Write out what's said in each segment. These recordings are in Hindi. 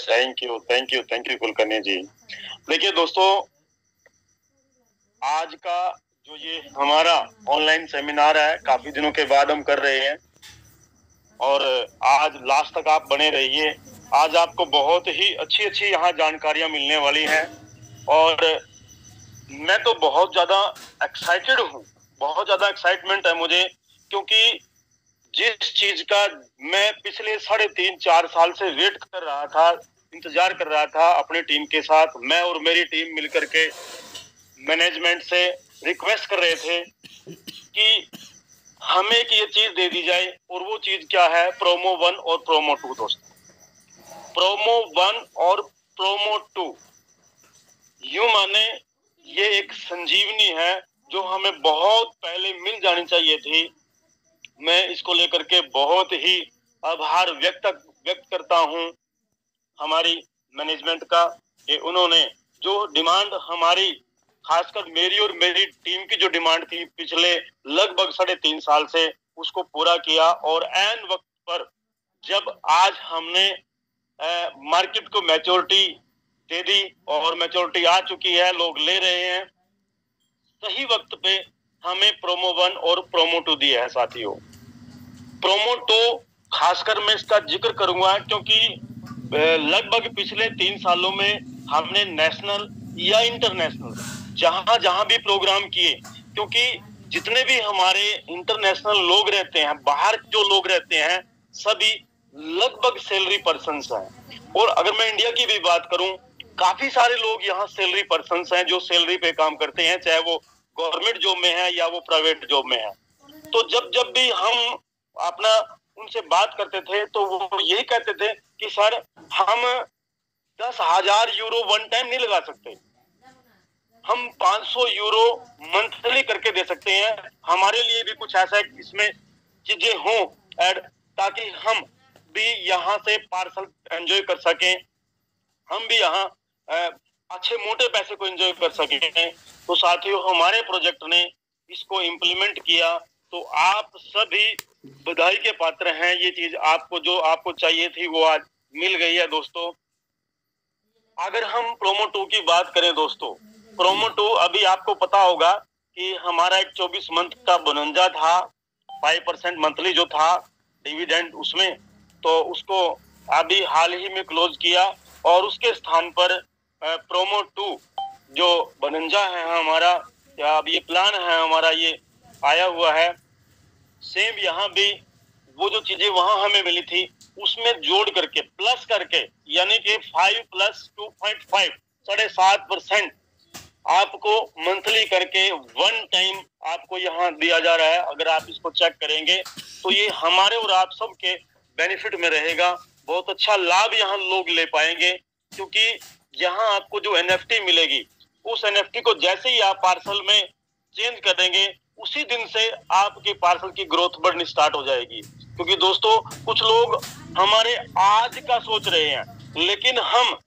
थैंक यू कुलकर्णी जी। देखिए दोस्तों, आज का जो ये हमारा ऑनलाइन सेमिनार है, काफी दिनों के बाद हम कर रहे हैं और आज लास्ट तक आप बने रहिए। आज आपको बहुत ही अच्छी अच्छी यहाँ जानकारियां मिलने वाली हैं और मैं तो बहुत ज्यादा एक्साइटेड हूँ, बहुत ज्यादा एक्साइटमेंट है मुझे, क्योंकि जिस चीज का मैं पिछले 3.5-4 साल से वेट कर रहा था, इंतजार कर रहा था अपनी टीम के साथ, मैं और मेरी टीम मिलकर के मैनेजमेंट से रिक्वेस्ट कर रहे थे कि हमें एक ये चीज दे दी जाए। और वो चीज क्या है? प्रोमो 1 और प्रोमो 2 दोस्तों। प्रोमो 1 और प्रोमो 2 यूं माने ये एक संजीवनी है जो हमें बहुत पहले मिल जानी चाहिए थी। मैं इसको लेकर के बहुत ही आभार व्यक्त करता हूं हमारी मैनेजमेंट का कि उन्होंने जो डिमांड हमारी, खासकर मेरी और मेरी टीम की जो डिमांड थी पिछले लगभग 3.5 साल से, उसको पूरा किया। और एन वक्त पर जब आज हमने मार्केट को मैच्योरिटी दे दी और मैच्योरिटी आ चुकी है, लोग ले रहे हैं, सही वक्त पे हमें प्रोमो 1 और प्रोमो 2 दिया है साथियों। प्रोमो 2 खासकर मैं इसका जिक्र करूंगा क्योंकि लगभग पिछले 3 सालों में हमने नेशनल या इंटरनेशनल जहां जहां भी प्रोग्राम किए, क्योंकि जितने भी हमारे इंटरनेशनल लोग रहते हैं, बाहर जो लोग रहते हैं, सभी लगभग सैलरी पर्सन्स हैं। और अगर मैं इंडिया की भी बात करूं, काफी सारे लोग यहाँ सैलरी पर्सन्स हैं जो सैलरी पे काम करते हैं, चाहे वो गवर्नमेंट जॉब में है या वो प्राइवेट जॉब में है। तो जब भी हम अपना उनसे बात करते थे तो वो यही कहते थे कि सर हम 10,000 यूरो वन टाइम नहीं लगा सकते, हम 500 यूरो मंथली करके दे सकते हैं। हमारे लिए भी कुछ ऐसा इसमें चीजें हों ऐड, ताकि हम भी यहाँ से पार्सल एंजॉय कर सकें, हम भी यहाँ अच्छे मोटे पैसे को एंजॉय कर सकें। तो साथियों, हमारे प्रोजेक्ट ने इसको इम्प्लीमेंट किया, तो आप सभी बधाई के पात्र हैं। ये चीज आपको जो आपको चाहिए थी वो आज मिल गई है दोस्तों। अगर हम प्रोमो 2 की बात करें दोस्तों, प्रोमो 2 अभी आपको पता होगा कि हमारा एक 24 मंथ का बोनंजा था, 5% मंथली जो था डिविडेंड उसमें, तो उसको अभी हाल ही में क्लोज किया और उसके स्थान पर प्रोमो 2 जो बोनंजा है हमारा, या अब ये प्लान है हमारा, ये आया हुआ है। सेम यहाँ भी वो जो चीजें वहां हमें मिली थी उसमें जोड़ करके प्लस करके, यानी कि 5 + 2.5 7.5% आपको मंथली करके वन टाइम आपको यहाँ दिया जा रहा है। अगर आप इसको चेक करेंगे तो ये हमारे और आप सबके बेनिफिट में रहेगा। बहुत अच्छा लाभ यहाँ लोग ले पाएंगे, क्योंकि यहाँ आपको जो NFT मिलेगी, उस NFT को जैसे ही आप पार्सल में चेंज करेंगे, उसी दिन से आपके पार्सल की ग्रोथ बढ़नी स्टार्ट हो जाएगी। क्योंकि दोस्तों कुछ लोग हमारे आज का सोच रहे हैं, लेकिन हम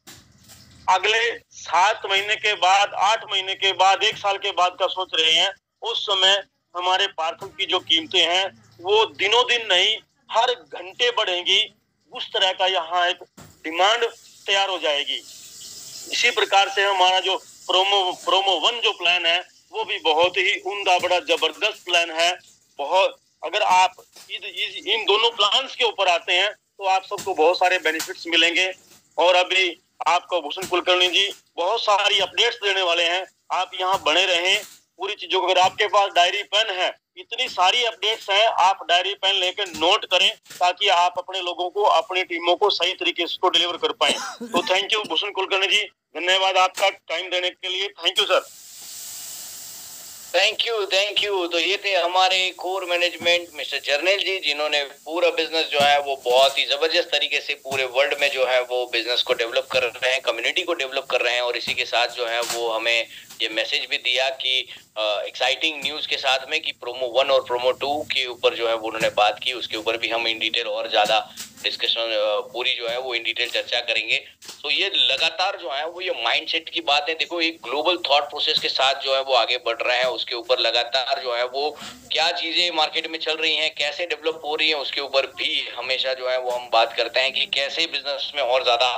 अगले 7 महीने के बाद, 8 महीने के बाद, 1 साल के बाद का सोच रहे हैं। उस समय हमारे पार्सल की जो कीमतें हैं वो दिनों दिन नहीं, हर घंटे बढ़ेंगी। उस तरह का यहाँ एक डिमांड तैयार हो जाएगी। इसी प्रकार से हमारा जो प्रोमो 1 जो प्लान है वो भी बहुत ही उम्दा, बड़ा जबरदस्त प्लान है। बहुत, अगर आप इन दोनों प्लान्स के ऊपर आते हैं तो आप सबको बहुत सारे बेनिफिट्स मिलेंगे। और अभी आपको भूषण कुलकर्णी जी बहुत सारी अपडेट्स देने वाले हैं, आप यहाँ बने रहें पूरी चीजों को। अगर आपके पास डायरी पेन है, इतनी सारी अपडेट्स हैं, आप डायरी पेन लेकर नोट करें ताकि आप अपने लोगों को, अपनी टीमों को सही तरीके से डिलीवर कर पाए। तो थैंक यू भूषण कुलकर्णी जी, धन्यवाद आपका टाइम देने के लिए। Thank you sir. Thank you. तो ये थे हमारे कोर मैनेजमेंट मिस्टर जर्नैल जी, जिन्होंने पूरा बिजनेस जो है वो बहुत ही जबरदस्त तरीके से पूरे वर्ल्ड में जो है वो बिजनेस को डेवलप कर रहे हैं, कम्युनिटी को डेवलप कर रहे हैं। और इसी के साथ जो है वो हमें ये मैसेज भी दिया कि एक्साइटिंग न्यूज के साथ में कि प्रोमो 1 और प्रोमो 2 के ऊपर जो है वो उन्होंने बात की, उसके ऊपर भी हम इन डिटेल और ज्यादा डिस्कशन पूरी जो है वो इन डिटेल चर्चा करेंगे। तो ये लगातार जो है वो ये माइंडसेट की बात है। देखो, एक ग्लोबल थॉट प्रोसेस के साथ जो है वो आगे बढ़ रहा है, उसके ऊपर लगातार जो है वो क्या चीजें मार्केट में चल रही हैं, कैसे डेवलप हो रही है, उसके ऊपर भी हमेशा जो है वो हम बात करते हैं कि कैसे बिजनेस में और ज्यादा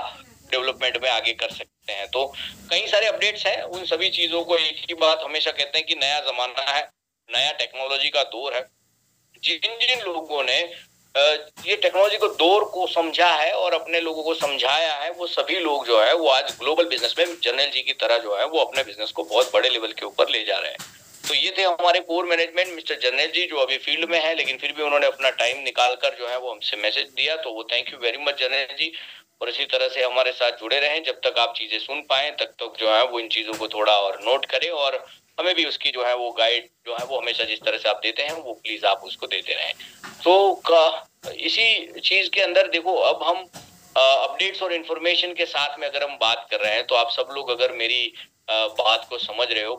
डेवलपमेंट में आगे कर सकते हैं। तो कई सारे अपडेट्स हैं, उन सभी चीजों को एक ही बात हमेशा कहते हैं कि नया जमाना है, नया टेक्नोलॉजी का दौर है। जिन जिन लोगों ने ये टेक्नोलॉजी को दौर को समझा है और अपने लोगों को समझाया है, वो सभी लोग जो है वो आज ग्लोबल बिजनेस में जर्नल जी की तरह जो है वो अपने बिजनेस को बहुत बड़े लेवल के ऊपर ले जा रहे हैं। तो ये थे हमारे कोर मैनेजमेंट मिस्टर जर्नल जी, जो अभी फील्ड में है, लेकिन फिर भी उन्होंने अपना टाइम निकाल कर जो है वो हमसे मैसेज दिया, तो वो thank you very much general ji. और इसी तरह से हमारे साथ जुड़े रहें, जब तक आप चीजें सुन पाए तब तक जो है वो इन चीजों को थोड़ा और नोट करें, और हमें भी उसकी जो है वो गाइड जो है वो हमेशा जिस तरह से आप देते हैं वो प्लीज आप उसको देते रहें। तो इसी चीज के अंदर देखो, अब हम अपडेट्स और इन्फॉर्मेशन के साथ में अगर हम बात कर रहे हैं, तो आप सब लोग अगर मेरी बात को समझ रहे हो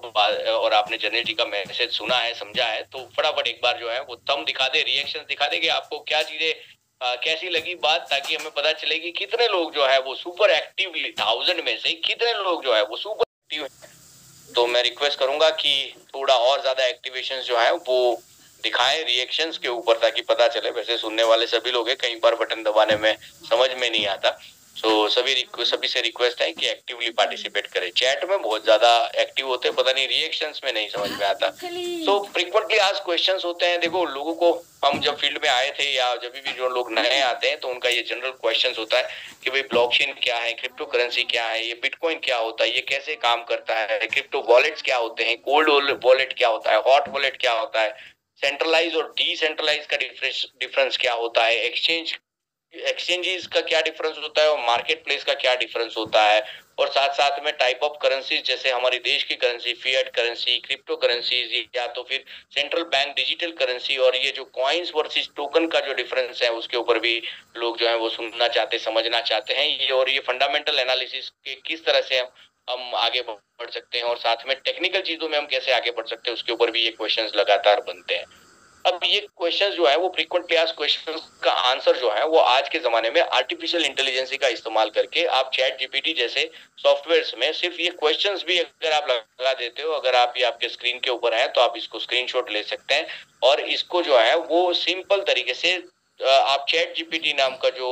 और आपने जर्नल जी का मैसेज सुना है, समझा है, तो फटाफट एक बार जो है वो थंब दिखा दे, रिएक्शन दिखा दे कि आपको क्या चीजें कैसी लगी बात, ताकि हमें पता चले कि कितने लोग जो है वो सुपर एक्टिवली 1000 में से कितने लोग जो है वो सुपर एक्टिव है। तो मैं रिक्वेस्ट करूंगा कि थोड़ा और ज्यादा एक्टिवेशन जो है वो दिखाएं रिएक्शंस के ऊपर, ताकि पता चले। वैसे सुनने वाले सभी लोग हैं, कई बार बटन दबाने में समझ में नहीं आता। सो सभी से रिक्वेस्ट है कि एक्टिवली पार्टिसिपेट करें। चैट में बहुत ज्यादा एक्टिव होते हैं, पता नहीं रिएक्शंस में नहीं समझ में आता। सो फ्रीक्वेंटली आस्क्ड क्वेश्चंस होते हैं। देखो, लोगों को हम जब फील्ड में आए थे या जब भी जो लोग नए आते हैं, तो उनका ये जनरल क्वेश्चंस होता है कि भाई ब्लॉकचेन क्या है, क्रिप्टो करेंसी क्या है, ये बिटकॉइन क्या होता है, ये कैसे काम करता है, क्रिप्टो वॉलेट्स क्या होते हैं, कोल्ड वॉलेट क्या होता है, हॉट वॉलेट क्या होता है, सेंट्रलाइज और डिसेंट्रलाइज का डिफरेंस क्या होता है, एक्सचेंजेस का क्या डिफरेंस होता है और मार्केट प्लेस का क्या डिफरेंस होता है, और साथ साथ में टाइप ऑफ करेंसीज, जैसे हमारी देश की currency fiat currency, crypto currencies, या तो फिर सेंट्रल बैंक डिजिटल करेंसी, और ये जो कॉइन्स वर्सेस टोकन का जो डिफरेंस है उसके ऊपर भी लोग जो है वो सुनना चाहते, समझना चाहते हैं ये, और ये फंडामेंटल एनालिसिस के किस तरह से हम आगे बढ़ सकते हैं, और साथ में टेक्निकल चीजों में हम कैसे आगे बढ़ सकते हैं, उसके ऊपर भी ये क्वेश्चंस लगातार बनते हैं। अब ये क्वेश्चंस जो है वो फ्रीक्वेंटली आस्क्ड क्वेश्चंस का आंसर जो है वो आज के जमाने में आर्टिफिशियल इंटेलिजेंस का इस्तेमाल करके आप चैट जीपीटी जैसे सॉफ्टवेयर्स में सिर्फ ये क्वेश्चंस भी अगर आप लगा देते हो, अगर आप ये आपके स्क्रीन के ऊपर है, तो आप इसको स्क्रीनशॉट ले सकते हैं, और इसको जो है वो सिंपल तरीके से आप चैट जीपीटी नाम का जो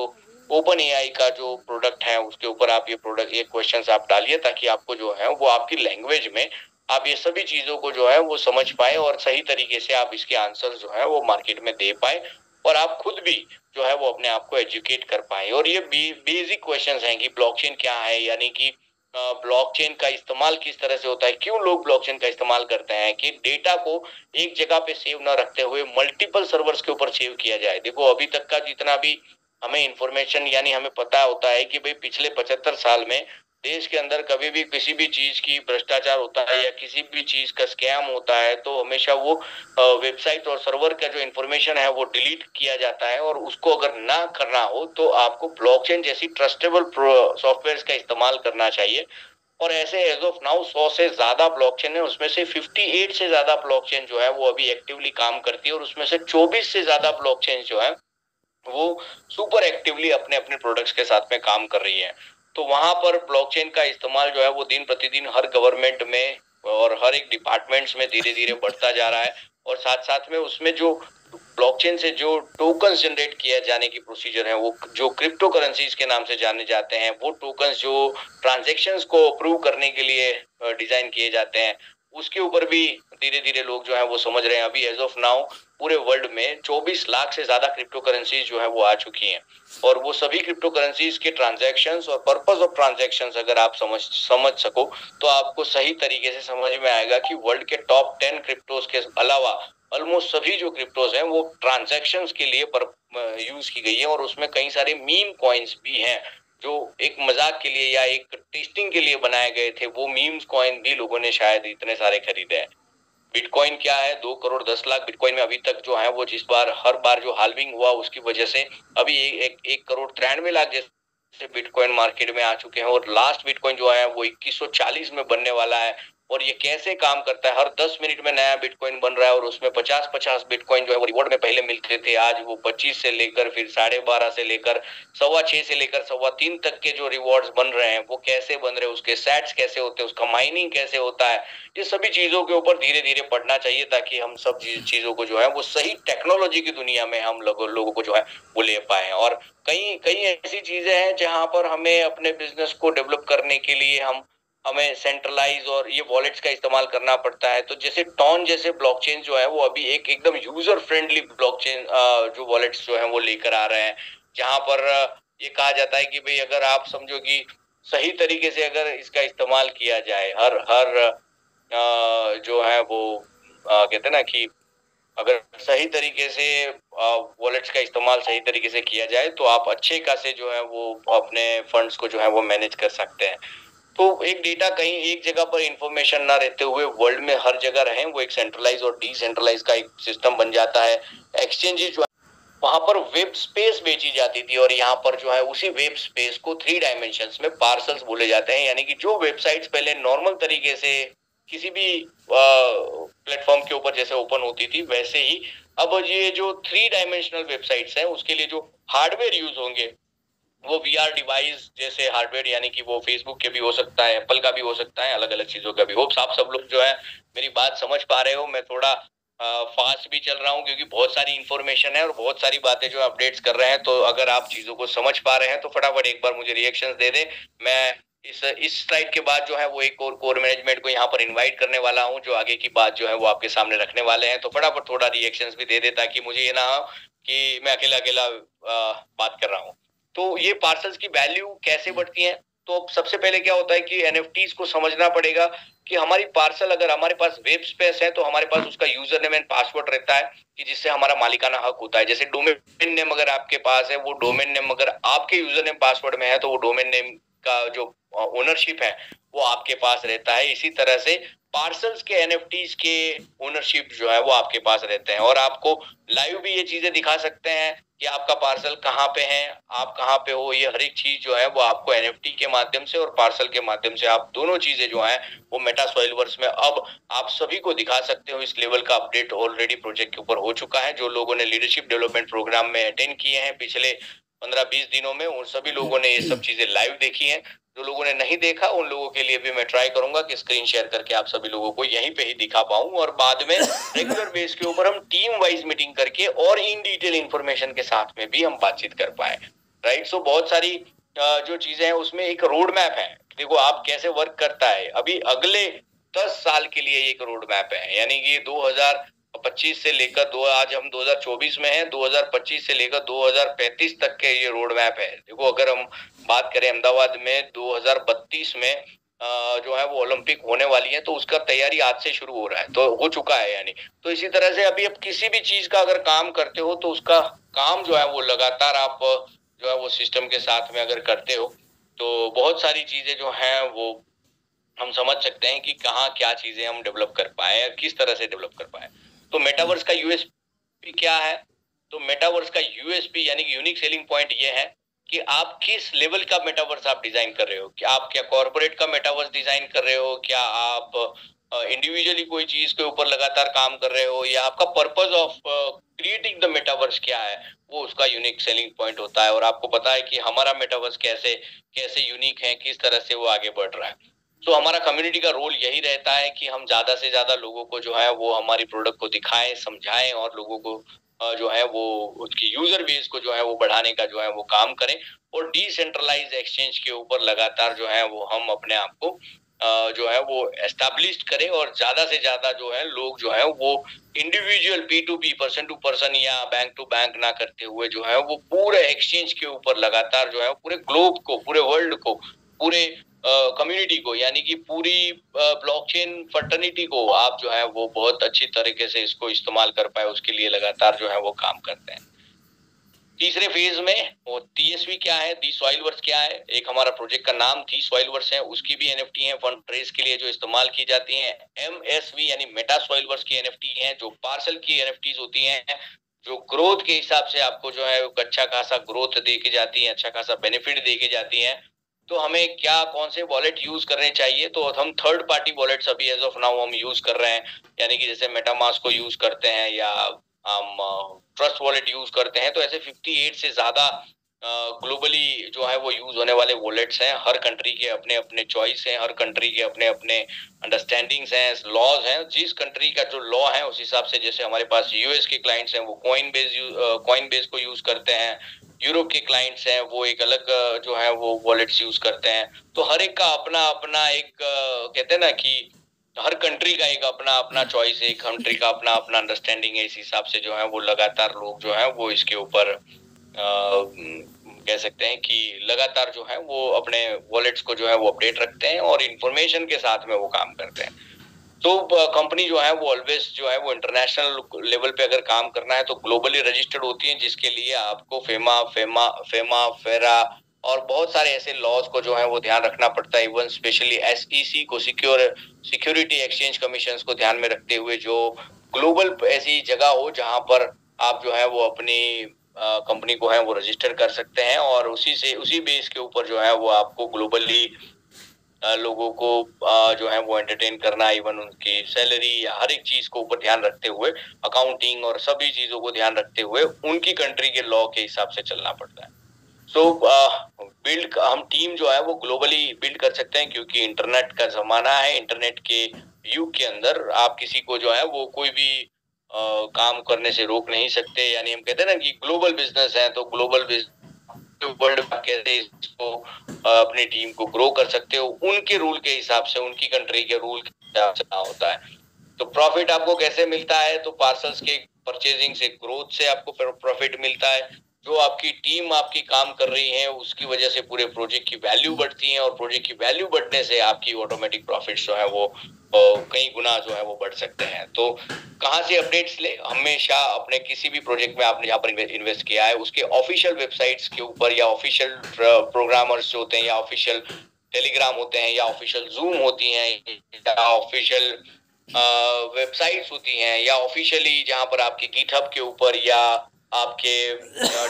ओपन एआई का जो प्रोडक्ट है उसके ऊपर आप ये क्वेश्चंस आप डालिए, ताकि आपको जो है वो आपकी लैंग्वेज में आप ये सभी चीजों को जो है वो समझ पाए, और सही तरीके से आप इसके आंसर जो है वो मार्केट में दे पाए, और आप खुद भी जो है वो अपने आप को एजुकेट कर पाए। और ये बेसिक क्वेश्चंस हैं कि ब्लॉकचेन क्या है, यानी कि ब्लॉकचेन का इस्तेमाल किस तरह से होता है, क्यों लोग ब्लॉकचेन का इस्तेमाल करते हैं, कि डेटा को एक जगह पे सेव न रखते हुए मल्टीपल सर्वर्स के ऊपर सेव किया जाए। देखो, अभी तक का जितना भी हमें इंफॉर्मेशन यानी हमें पता होता है कि भाई पिछले 75 साल में देश के अंदर कभी भी किसी भी चीज की भ्रष्टाचार होता है या किसी भी चीज का स्कैम होता है, तो हमेशा वो वेबसाइट और सर्वर का जो इंफॉर्मेशन है वो डिलीट किया जाता है, और उसको अगर ना करना हो तो आपको ब्लॉकचेन जैसी ट्रस्टेबल सॉफ्टवेयर का इस्तेमाल करना चाहिए। और ऐसे एज ऑफ नाउ 100 से ज्यादा ब्लॉकचेन है, उसमें से 58 से ज्यादा ब्लॉकचेन जो है वो अभी एक्टिवली काम करती है, और उसमें से 24 से ज्यादा ब्लॉकचेन जो है वो सुपर एक्टिवली अपने अपने प्रोडक्ट्स के साथ में काम कर रही है। तो वहां पर ब्लॉकचेन का इस्तेमाल जो है वो दिन प्रतिदिन हर गवर्नमेंट में और हर एक डिपार्टमेंट्स में धीरे धीरे बढ़ता जा रहा है, और साथ साथ में उसमें जो ब्लॉकचेन से जो टोकन्स जनरेट किए जाने की प्रोसीजर है, वो जो क्रिप्टो करेंसीज के नाम से जाने जाते हैं, वो टोकन्स जो ट्रांजैक्शंस को अप्रूव करने के लिए डिजाइन किए जाते हैं, उसके ऊपर भी धीरे धीरे लोग जो है वो समझ रहे हैं। अभी एज ऑफ नाउ पूरे वर्ल्ड में 24 लाख से ज्यादा क्रिप्टो करेंसीज जो है वो आ चुकी हैं, और वो सभी क्रिप्टो करेंसीज के ट्रांजैक्शंस और पर्पस ऑफ ट्रांजैक्शंस अगर आप समझ सको, तो आपको सही तरीके से समझ में आएगा कि वर्ल्ड के टॉप 10 क्रिप्टोज के अलावा ऑलमोस्ट सभी जो क्रिप्टोज हैं वो ट्रांजैक्शंस के लिए यूज की गई है, और उसमें कई सारे मीम कॉइन्स भी हैं जो एक मजाक के लिए या एक टेस्टिंग के लिए बनाए गए थे। वो मीम्स कॉइन भी लोगों ने शायद इतने सारे खरीदे हैं। बिटकॉइन क्या है, 2 करोड़ 10 लाख बिटकॉइन में अभी तक जो है वो हर बार जो हाल्विंग हुआ उसकी वजह से अभी 1 करोड़ 93 लाख जैसे बिटकॉइन मार्केट में आ चुके हैं, और लास्ट बिटकॉइन जो है वो 2140 में बनने वाला है। और ये कैसे काम करता है। हर 10 मिनट में नया बिटकॉइन बन रहा है और उसमें 50-50 बिटकॉइन जो है वो रिवॉर्ड में पहले मिलते थे, आज वो 25 से लेकर फिर 12.5 से लेकर 6.25 से लेकर 3.25 तक के जो रिवॉर्ड्स बन रहे हैं वो कैसे बन रहे हैं, उसके सेट्स कैसे होते हैं, उसका माइनिंग कैसे होता है, ये सभी चीजों के ऊपर धीरे धीरे पढ़ना चाहिए ताकि हम सब चीजों को जो है वो सही टेक्नोलॉजी की दुनिया में हम लोगों को जो है वो ले पाए। और कई कई ऐसी चीजें हैं जहां पर हमें अपने बिजनेस को डेवलप करने के लिए हमें सेंट्रलाइज और ये वॉलेट्स का इस्तेमाल करना पड़ता है। तो जैसे टॉन जैसे ब्लॉकचेन जो है वो अभी एक एकदम यूजर फ्रेंडली ब्लॉकचेन जो वॉलेट्स जो है वो लेकर आ रहे हैं, जहां पर ये कहा जाता है कि भाई अगर आप समझो कि सही तरीके से अगर इसका इस्तेमाल किया जाए, हर हर जो है वो कहते हैं ना कि अगर सही तरीके से वॉलेट्स का इस्तेमाल सही तरीके से किया जाए तो आप अच्छे खासे जो है वो अपने फंड्स को जो है वो मैनेज कर सकते हैं। तो एक डेटा कहीं एक जगह पर इंफॉर्मेशन ना रहते हुए वर्ल्ड में हर जगह रहे, वो एक सेंट्रलाइज और डिसेंट्रलाइज का एक सिस्टम बन जाता है। एक्सचेंजेस जो वहां पर वेब स्पेस बेची जाती थी और यहाँ पर जो है उसी वेब स्पेस को 3 डायमेंशंस में पार्सल्स बोले जाते हैं, यानी कि जो वेबसाइट्स पहले नॉर्मल तरीके से किसी भी प्लेटफॉर्म के ऊपर जैसे ओपन होती थी वैसे ही अब ये जो 3 डायमेंशनल वेबसाइट्स हैं उसके लिए जो हार्डवेयर यूज होंगे वो वीआर डिवाइस जैसे हार्डवेयर, यानी कि वो फेसबुक के भी हो सकता है, एप्पल का भी हो सकता है, अलग अलग चीजों का भी। होप्स आप सब लोग जो है मेरी बात समझ पा रहे हो। मैं थोड़ा फास्ट भी चल रहा हूँ क्योंकि बहुत सारी इंफॉर्मेशन है और बहुत सारी बातें जो अपडेट्स कर रहे हैं, तो अगर आप चीजों को समझ पा रहे हैं तो फटाफट एक बार मुझे रिएक्शंस दे दे। मैं इस स्लाइड के बाद जो है वो एक और कोर मैनेजमेंट को यहाँ पर इनवाइट करने वाला हूँ जो आगे की बात जो है वो आपके सामने रखने वाले हैं, तो फटाफट थोड़ा रिएक्शंस भी दे दे ताकि मुझे ये ना हो कि मैं अकेला अकेला बात कर रहा हूँ। तो ये पार्सल्स की वैल्यू कैसे बढ़ती है, तो सबसे पहले क्या होता है कि एनएफटीज को समझना पड़ेगा कि हमारी पार्सल अगर हमारे पास वेब स्पेस है तो हमारे पास उसका यूजर नेम एंड पासवर्ड रहता है कि जिससे हमारा मालिकाना हक होता है। जैसे डोमेन नेम अगर आपके पास है, वो डोमेन नेम अगर आपके यूजर नेम पासवर्ड में है तो वो डोमेन नेम का जो ओनरशिप है वो आपके पास रहता है। इसी तरह से पार्सल्स के एनएफटीज के ओनरशिप जो है वो आपके पास रहते हैं और आपको लाइव भी ये चीजें दिखा सकते हैं कि आपका पार्सल कहाँ पे है, आप कहाँ पे हो, ये हर एक चीज जो है वो आपको एनएफटी के माध्यम से और पार्सल के माध्यम से आप दोनों चीजें जो है वो मेटा सॉइलवर्स में अब आप सभी को दिखा सकते हो। इस लेवल का अपडेट ऑलरेडी प्रोजेक्ट के ऊपर हो चुका है। जो लोगों ने लीडरशिप डेवलपमेंट प्रोग्राम में अटेंड किए हैं पिछले 15-20 दिनों में, उन सभी लोगों ने ये सब चीजें लाइव देखी हैं। जो लोगों ने नहीं देखा उन लोगों के लिए भी मैं ट्राई करूंगा कि स्क्रीन शेयर करके आप सभी लोगों को यहीं पे ही दिखा पाऊं और बाद में रेगुलर बेस के ऊपर हम टीम वाइज मीटिंग करके और इन डिटेल इंफॉर्मेशन के साथ में भी हम बातचीत कर पाए। राइट, सो बहुत सारी जो चीजें हैं उसमें एक रोड मैप है। देखो आप कैसे वर्क करता है, अभी अगले 10 साल के लिए एक रोड मैप है, यानी कि 2025 से लेकर आज हम 2024 में हैं, 2025 से लेकर 2035 तक के ये रोड मैप है। देखो अगर हम बात करें अहमदाबाद में 2032 में जो है वो ओलंपिक होने वाली है, तो उसका तैयारी आज से शुरू हो रहा है, तो हो चुका है यानी। तो इसी तरह से अभी आप किसी भी चीज का अगर काम करते हो तो उसका काम जो है वो लगातार आप जो है वो सिस्टम के साथ में अगर करते हो तो बहुत सारी चीजें जो हैं वो हम समझ सकते हैं कि कहाँ क्या चीजें हम डेवलप कर पाए और किस तरह से डेवलप कर पाए। तो मेटावर्स का यूएसपी क्या है, तो मेटावर्स का यूएसपी यानी कि यूनिक सेलिंग पॉइंट ये है कि आप किस लेवल का मेटावर्स आप डिजाइन कर रहे हो। क्या आप क्या कॉर्पोरेट का मेटावर्स डिजाइन कर रहे हो, क्या आप इंडिविजुअली कोई चीज के ऊपर लगातार काम कर रहे हो, या आपका purpose of creating the metaverse क्या है, वो उसका यूनिक सेलिंग पॉइंट होता है। और आपको पता है कि हमारा मेटावर्स कैसे कैसे यूनिक है, किस तरह से वो आगे बढ़ रहा है। तो हमारा कम्युनिटी का रोल यही रहता है कि हम ज्यादा से ज्यादा लोगों को जो है वो हमारी प्रोडक्ट को दिखाएं, समझाएं और लोगों को जो है वो उसकी यूजर बेस को जो है वो बढ़ाने का जो है वो काम करें। और डिसेंट्रलाइज एक्सचेंज के ऊपर लगातार जो है वो हम अपने आप को जो है वो एस्टैब्लिश करें और ज्यादा से ज्यादा जो है लोग जो है वो individual P2P person to person या बैंक टू बैंक ना करते हुए जो है वो पूरे एक्सचेंज के ऊपर लगातार जो है पूरे ग्लोब को, पूरे वर्ल्ड को, पूरे कम्युनिटी को, यानी कि पूरी ब्लॉकचेन फर्टर्निटी को आप जो है वो बहुत अच्छी तरीके से इसको इस्तेमाल कर पाए, उसके लिए लगातार जो है वो काम करते हैं। तीसरे फेज में वो TSV क्या है, दी सॉइलवर्स क्या है, एक हमारा प्रोजेक्ट का नाम दी सॉइलवर्स है, उसकी भी एनएफटी है फंड रेज के लिए जो इस्तेमाल की जाती हैं। MSV यानी मेटा सॉइलवर्स की एनएफटी है जो पार्सल की एनएफटीज होती हैं, जो ग्रोथ के हिसाब से आपको जो है अच्छा खासा ग्रोथ दे के जाती है, अच्छा खासा बेनिफिट दे के जाती है। तो हमें क्या कौन से वॉलेट यूज करने चाहिए। तो हम थर्ड पार्टी वॉलेट्स अभी एज ऑफ नाउ हम यूज कर रहे हैं, यानी कि जैसे मेटामास्क को यूज करते हैं या हम ट्रस्ट वॉलेट यूज करते हैं। तो ऐसे 58 से ज्यादा ग्लोबली जो है वो यूज होने वाले वॉलेट्स हैं। हर कंट्री के अपने अपने चॉइस हैं, हर कंट्री के अपने अपने अंडरस्टैंडिंग्स हैं, लॉज हैं। जिस कंट्री का जो लॉ है उस हिसाब से, जैसे हमारे पास यूएस के क्लाइंट्स हैं वो कॉइन बेस को यूज करते हैं, यूरोप के क्लाइंट्स हैं वो एक अलग जो है वो वॉलेट्स यूज करते हैं। तो हर एक का अपना अपना एक कहते हैं ना कि हर कंट्री का एक अपना अपना चॉइस है, एक कंट्री का अपना अपना अंडरस्टैंडिंग है। इस हिसाब से जो है वो लगातार लोग जो है वो इसके ऊपर कह सकते हैं कि लगातार जो है वो अपने वॉलेट्स को जो है वो अपडेट रखते हैं और इंफॉर्मेशन के साथ में वो काम करते हैं। तो कंपनी जो है वो ऑलवेज जो है वो इंटरनेशनल लेवल पे अगर काम करना है तो ग्लोबली रजिस्टर्ड होती है, जिसके लिए आपको फेमा फेरा और बहुत सारे ऐसे लॉज को जो है वो ध्यान रखना पड़ता है। इवन स्पेशली एसईसी को, सिक्योरिटी एक्सचेंज कमीशन को ध्यान में रखते हुए, जो ग्लोबल ऐसी जगह हो जहां पर आप जो है वो अपनी कंपनी को है वो रजिस्टर कर सकते हैं और उसी बेस के ऊपर जो है वो आपको ग्लोबली लोगों को जो है वो एंटरटेन करना, इवन उनकी सैलरी या हर एक चीज को ऊपर ध्यान रखते हुए, अकाउंटिंग और सभी चीजों को ध्यान रखते हुए उनकी कंट्री के लॉ के हिसाब से चलना पड़ता है। सो बिल्ड हम टीम जो है वो ग्लोबली बिल्ड कर सकते हैं, क्योंकि इंटरनेट का जमाना है। इंटरनेट के युग के अंदर आप किसी को जो है वो कोई भी काम करने से रोक नहीं सकते। यानी हम कहते हैं ना कि ग्लोबल बिजनेस है, तो ग्लोबल वर्ल्ड कैसे इसको अपनी टीम को ग्रो कर सकते हो, उनके रूल के हिसाब से, उनकी कंट्री के रूल के हिसाब से होता है। तो प्रॉफिट आपको कैसे मिलता है? तो पार्सल्स के परचेजिंग से, ग्रोथ से आपको प्रॉफिट मिलता है। जो आपकी टीम आपकी काम कर रही है उसकी वजह से पूरे प्रोजेक्ट की वैल्यू बढ़ती है और प्रोजेक्ट की वैल्यू बढ़ने से आपकी ऑटोमेटिक प्रॉफिट जो है वो कई गुना जो है वो बढ़ सकते हैं। तो कहाँ से अपडेट्स ले? हमेशा अपने किसी भी प्रोजेक्ट में आपने जहाँ पर इन्वेस्ट किया है उसके ऑफिशियल वेबसाइट्स के ऊपर, या ऑफिशियल प्रोग्रामर्स जो होते हैं, या ऑफिशियल टेलीग्राम होते हैं, या ऑफिशियल जूम होती हैं, या ऑफिशियल वेबसाइट्स होती हैं, या ऑफिशियली जहाँ पर आपके गिटहब के ऊपर या आपके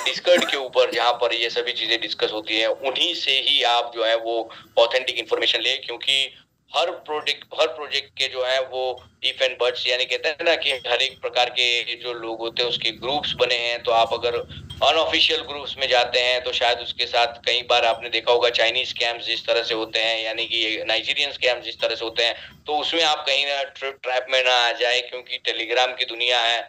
डिस्कॉर्ड के ऊपर जहाँ पर ये सभी चीजें डिस्कस होती हैं, उन्हीं से ही आप जो है वो ऑथेंटिक इन्फॉर्मेशन ले। क्योंकि हर प्रोजेक्ट के जो है वो इफ एंड बट्स, यानी कहते हैं ना कि हर एक प्रकार के जो लोग होते हैं उसके ग्रुप्स बने हैं। तो आप अगर अनऑफिशियल ग्रुप्स में जाते हैं तो शायद उसके साथ कई बार आपने देखा होगा चाइनीज स्कैम्स जिस तरह से होते हैं, यानी कि नाइजीरियन स्कैम्स जिस तरह से होते हैं, तो उसमें आप कहीं ना ट्रैप में ना आ जाए। क्योंकि टेलीग्राम की दुनिया है,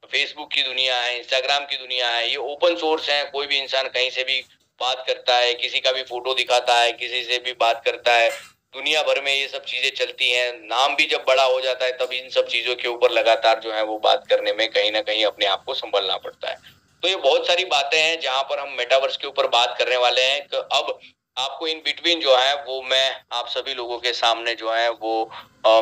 फेसबुक की दुनिया है, इंस्टाग्राम की दुनिया है, ये ओपन सोर्स है। कोई भी इंसान कहीं से भी बात करता है, किसी का भी फोटो दिखाता है, किसी से भी बात करता है। दुनिया भर में ये सब चीजें चलती हैं। नाम भी जब बड़ा हो जाता है तब इन सब चीजों के ऊपर लगातार जो है वो बात करने में कहीं ना कहीं अपने आप को संभलना पड़ता है। तो ये बहुत सारी बातें हैं जहां पर हम मेटावर्स के ऊपर बात करने वाले हैं। अब आपको इन बिटवीन जो है वो मैं आप सभी लोगों के सामने जो है वो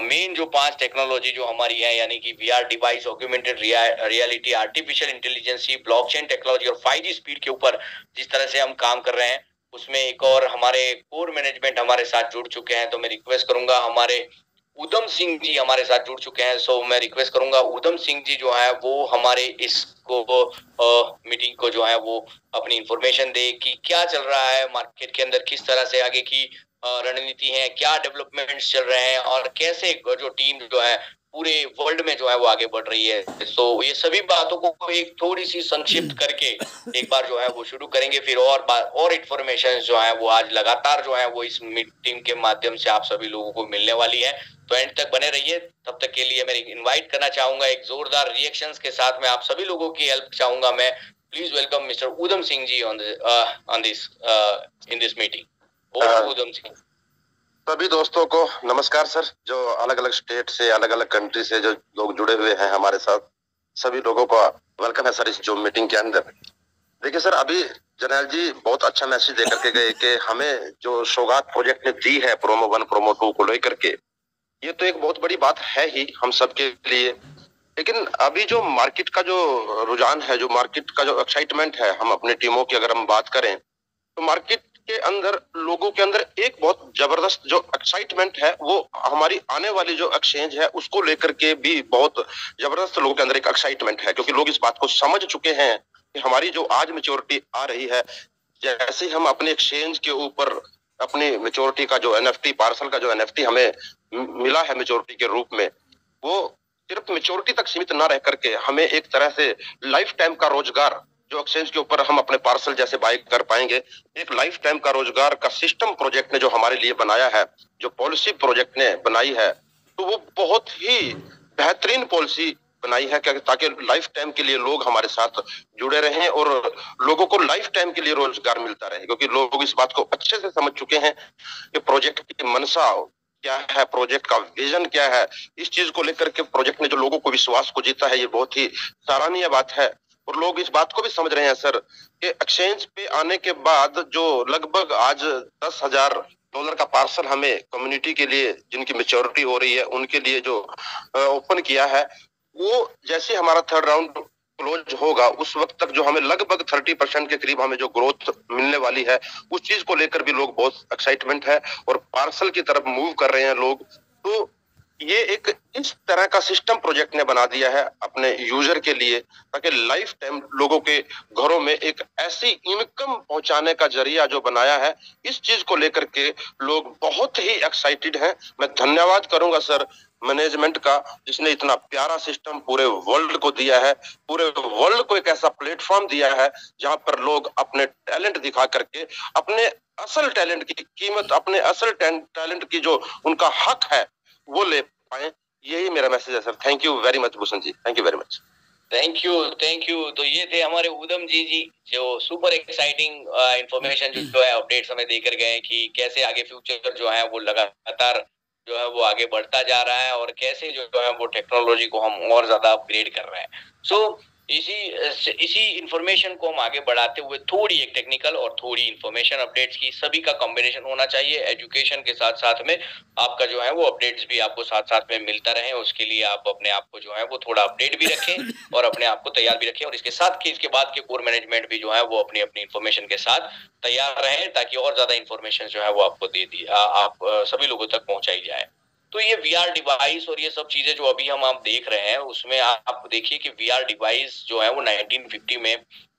मेन जो 5 टेक्नोलॉजी जो हमारी है, यानी कि VR device, augmented reality, artificial intelligence, blockchain technology और 5G स्पीड के ऊपर जिस तरह से हम काम कर रहे हैं, उसमें एक और हमारे कोर मैनेजमेंट हमारे साथ जुड़ चुके हैं। तो मैं रिक्वेस्ट करूंगा, हमारे उधम सिंह जी हमारे साथ जुड़ चुके हैं। सो मैं रिक्वेस्ट करूंगा उधम सिंह जी जो है वो हमारे इसको मीटिंग को जो है वो अपनी इंफॉर्मेशन दे कि क्या चल रहा है मार्केट के अंदर, किस तरह से आगे की रणनीति है, क्या डेवलपमेंट्स चल रहे हैं और कैसे जो टीम जो है पूरे वर्ल्ड में जो है वो आगे बढ़ रही है। सो ये सभी बातों को एक थोड़ी सी संक्षिप्त करके एक बार जो है वो शुरू करेंगे। फिर और इन्फॉर्मेशन जो है वो आज लगातार जो है वो इस मीटिंग के माध्यम से आप सभी लोगों को मिलने वाली है। तो एंड तक बने रहिए। तब तक के लिए मैं इनवाइट करना चाहूंगा एक जोरदार रिएक्शंस के साथ में आप सभी लोगों की हेल्प चाहूंगा मैं। Please welcome mister Udham Singh ji on this in this meeting. Udham Singh. सभी दोस्तों को नमस्कार सर, जो अलग अलग स्टेट से, अलग अलग कंट्री से जो लोग जुड़े हुए हैं हमारे साथ, सभी लोगों का वेलकम है सर इस जो मीटिंग के अंदर। देखिए सर, अभी जर्नैल जी बहुत अच्छा मैसेज दे करके गए कि हमें जो सौगात प्रोजेक्ट ने दी है प्रोमो 1 प्रोमो 2 को लेकर के, ये तो एक बहुत बड़ी बात है ही हम सबके लिए। लेकिन अभी जो मार्केट का जो रुझान है, जो मार्केट का जो एक्साइटमेंट है, हम अपनी टीमों की अगर हम बात करें तो मार्केट के अंदर लोगों के अंदर एक बहुत जबरदस्त जो एक्साइटमेंट है, वो हमारी आने वाली जो एक्सचेंज है उसको लेकर के भी बहुत जबरदस्त लोगों के अंदर एक एक्साइटमेंट है। क्योंकि लोग इस बात को समझ चुके हैं कि हमारी जो आज मैच्योरिटी आ रही है, जैसे हम अपने एक्सचेंज के ऊपर अपनी मेच्योरिटी का जो एनएफटी पार्सल का जो एनएफटी हमें मिला है मेच्योरिटी के रूप में, वो सिर्फ मेच्योरिटी तक सीमित ना रह करके हमें एक तरह से लाइफ टाइम का रोजगार जो एक्सचेंज के ऊपर हम अपने पार्सल जैसे बाय कर पाएंगे, एक लाइफ टाइम का रोजगार का सिस्टम प्रोजेक्ट ने जो हमारे लिए बनाया है, जो पॉलिसी प्रोजेक्ट ने बनाई है, तो वो बहुत ही बेहतरीन पॉलिसी बनाई है ताकि लाइफ टाइम के लिए लोग हमारे साथ जुड़े रहें और लोगों को लाइफ टाइम के लिए रोजगार मिलता रहे, क्योंकि लोग इस बात को अच्छे से समझ चुके हैं कि प्रोजेक्ट की मंशा क्या है, प्रोजेक्ट का विजन क्या है। इस चीज को लेकर के प्रोजेक्ट ने जो लोगों को विश्वास को जीता है, ये बहुत ही सराहनीय बात है। और लोग इस बात को भी समझ रहे हैं सर कि एक्सचेंज पे आने के बाद जो लगभग आज $10,000 का पार्सल हमें कम्युनिटी के लिए जिनकी मेच्योरिटी हो रही है उनके लिए जो ओपन किया है, वो जैसे हमारा थर्ड राउंड क्लोज होगा उस वक्त तक जो हमें लगभग 30% के करीब हमें जो ग्रोथ मिलने वाली है, उस चीज को लेकर भी लोग बहुत एक्साइटमेंट है और पार्सल की तरफ मूव कर रहे हैं लोग। तो ये एक इस तरह का सिस्टम प्रोजेक्ट ने बना दिया है अपने यूजर के लिए, ताकि लाइफ टाइम लोगों के घरों में एक ऐसी इनकम पहुंचाने का जरिया जो बनाया है, इस चीज को लेकर के लोग बहुत ही एक्साइटेड हैं। मैं धन्यवाद करूंगा सर मैनेजमेंट का, जिसने इतना प्यारा सिस्टम पूरे वर्ल्ड को दिया है, पूरे वर्ल्ड को एक ऐसा प्लेटफॉर्म दिया है जहां पर लोग अपने टैलेंट दिखा करके अपने असल टैलेंट की कीमत, अपने असल टैलेंट की जो उनका हक है वो ले पाए। यही मेरा मैसेज है sir. Thank you very much Bhushan ji, thank you very much. Thank you. तो ये थे हमारे उदम जी जो सुपर एक्साइटिंग इंफॉर्मेशन जो है अपडेट्स हमें देकर गए कि कैसे आगे फ्यूचर जो है वो लगातार जो है वो आगे बढ़ता जा रहा है और कैसे जो है वो टेक्नोलॉजी को हम और ज्यादा अपग्रेड कर रहे हैं। सो इसी इंफॉर्मेशन को हम आगे बढ़ाते हुए थोड़ी एक टेक्निकल और थोड़ी इंफॉर्मेशन अपडेट्स की सभी का कॉम्बिनेशन होना चाहिए। एजुकेशन के साथ साथ में आपका जो है वो अपडेट्स भी आपको साथ साथ में मिलता रहे, उसके लिए आप अपने आप को जो है वो थोड़ा अपडेट भी रखें और अपने आप को तैयार भी रखें। और इसके साथ के इसके बाद के कोर मैनेजमेंट भी जो है वो अपनी अपनी इंफॉर्मेशन के साथ तैयार रहें ताकि और ज्यादा इंफॉर्मेशन जो है वो आपको दे दी आप सभी लोगों तक पहुंचाई जाए। तो ये VR डिवाइस और ये सब चीजें जो अभी हम आप देख रहे हैं उसमें आप देखिए कि VR डिवाइस जो है वो 1950 में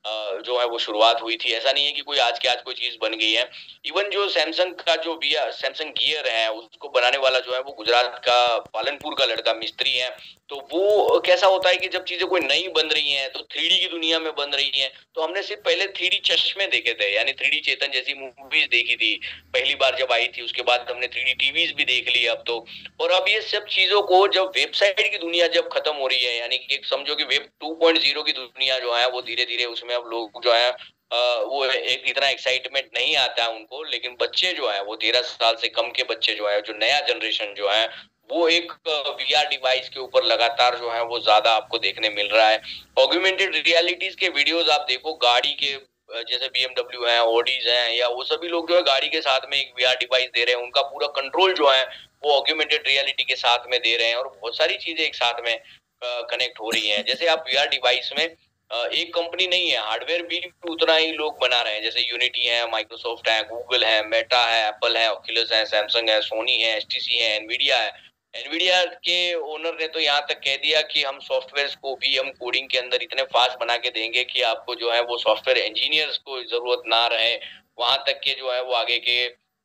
जो है वो शुरुआत हुई थी। ऐसा नहीं है कि कोई आज के आज कोई चीज बन गई है। इवन जो सैमसंग का जो सैमसंग गियर है उसको बनाने वाला जो है वो गुजरात का पालनपुर का लड़का मिस्त्री है। तो वो कैसा होता है कि जब चीजें कोई नई बन रही हैं तो 3D की दुनिया में बन रही हैं, तो हमने सिर्फ पहले 3D चश्मे देखे थे, यानी 3D चेतन जैसी मूवीज देखी थी पहली बार जब आई थी। उसके बाद हमने 3D टीवीज भी देख ली अब तो। और अब ये सब चीजों को जब वेबसाइट की दुनिया जब खत्म हो रही है, यानी कि समझो कि वेब 2.0 की दुनिया जो है वो धीरे धीरे उसमें अब लोग जो है वो एक इतना एक्साइटमेंट नहीं आता है उनको, लेकिन बच्चे जो है वो 13 साल से कम के बच्चे जो है, जो नया जनरेशन जो है वो एक VR डिवाइस के ऊपर लगातार जो है वो ज्यादा आपको देखने मिल रहा है। ऑग्यूमेंटेड रियलिटीज के वीडियोस आप देखो, गाड़ी के जैसे BMW है, ऑडीज हैं, या वो सभी लोग जो है गाड़ी के साथ में एक VR डिवाइस दे रहे हैं, उनका पूरा कंट्रोल जो है वो ऑग्यूमेंटेड रियलिटी के साथ में दे रहे हैं और बहुत सारी चीजें एक साथ में कनेक्ट हो रही हैं। जैसे आप VR डिवाइस में एक कंपनी नहीं है, हार्डवेयर भी उतना ही लोग बना रहे हैं। जैसे यूनिटी है, माइक्रोसॉफ्ट है, गूगल है, मेटा है, एप्पल है, ऑक्यूलस है, सैमसंग है, सोनी है, HTC है, एनवीडिया है। एनवीडिया के ओनर ने तो यहाँ तक कह दिया कि हम सॉफ्टवेयर को भी हम कोडिंग के अंदर इतने फास्ट बना के देंगे कि आपको जो है वो सॉफ्टवेयर इंजीनियर्स को जरूरत ना रहे। वहां तक के जो है वो आगे के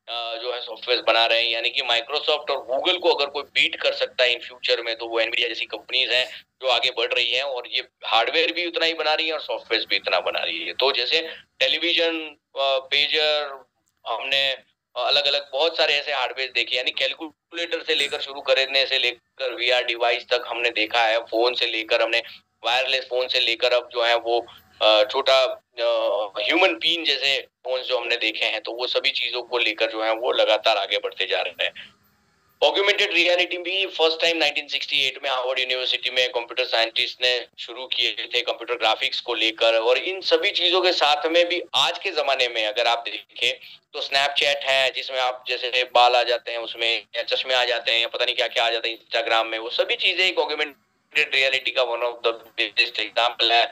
जो है सॉफ्टवेयर बना रहे हैं। यानी कि माइक्रोसॉफ्ट और गूगल को अगर कोई बीट कर सकता है इन फ्यूचर में तो वो एनवीडिया जैसी कंपनीज हैं जो आगे बढ़ रही हैं और ये हार्डवेयर भी उतना ही बना रही है और सॉफ्टवेयर भी इतना बना रही है। तो जैसे टेलीविजन, पेजर, हमने अलग अलग बहुत सारे ऐसे हार्डवेयर देखे, यानी कैलकुलेटर से लेकर शुरू करने से लेकर VR डिवाइस तक हमने देखा है। फोन से लेकर हमने वायरलेस फोन से लेकर अब जो है वो छोटा ह्यूमन बीन जैसे फोन जो हमने देखे हैं, तो वो सभी चीजों को लेकर जो है वो लगातार आगे बढ़ते जा रहे हैं। ऑग्यूमेंटेड रियलिटी भी फर्स्ट टाइम 1968 में हार्वर्ड यूनिवर्सिटी में कंप्यूटर साइंटिस्ट ने शुरू किए थे कंप्यूटर ग्राफिक्स को लेकर। और इन सभी चीजों के साथ में भी आज के जमाने में अगर आप देखें तो स्नैपचैट है जिसमें आप जैसे बाल आ जाते हैं उसमें, या चश्मे आ जाते हैं, या पता नहीं क्या क्या आ जाता है इंस्टाग्राम में, वो सभी चीजें एक ऑग्यूमेंटेड रियलिटी का one of the best example है।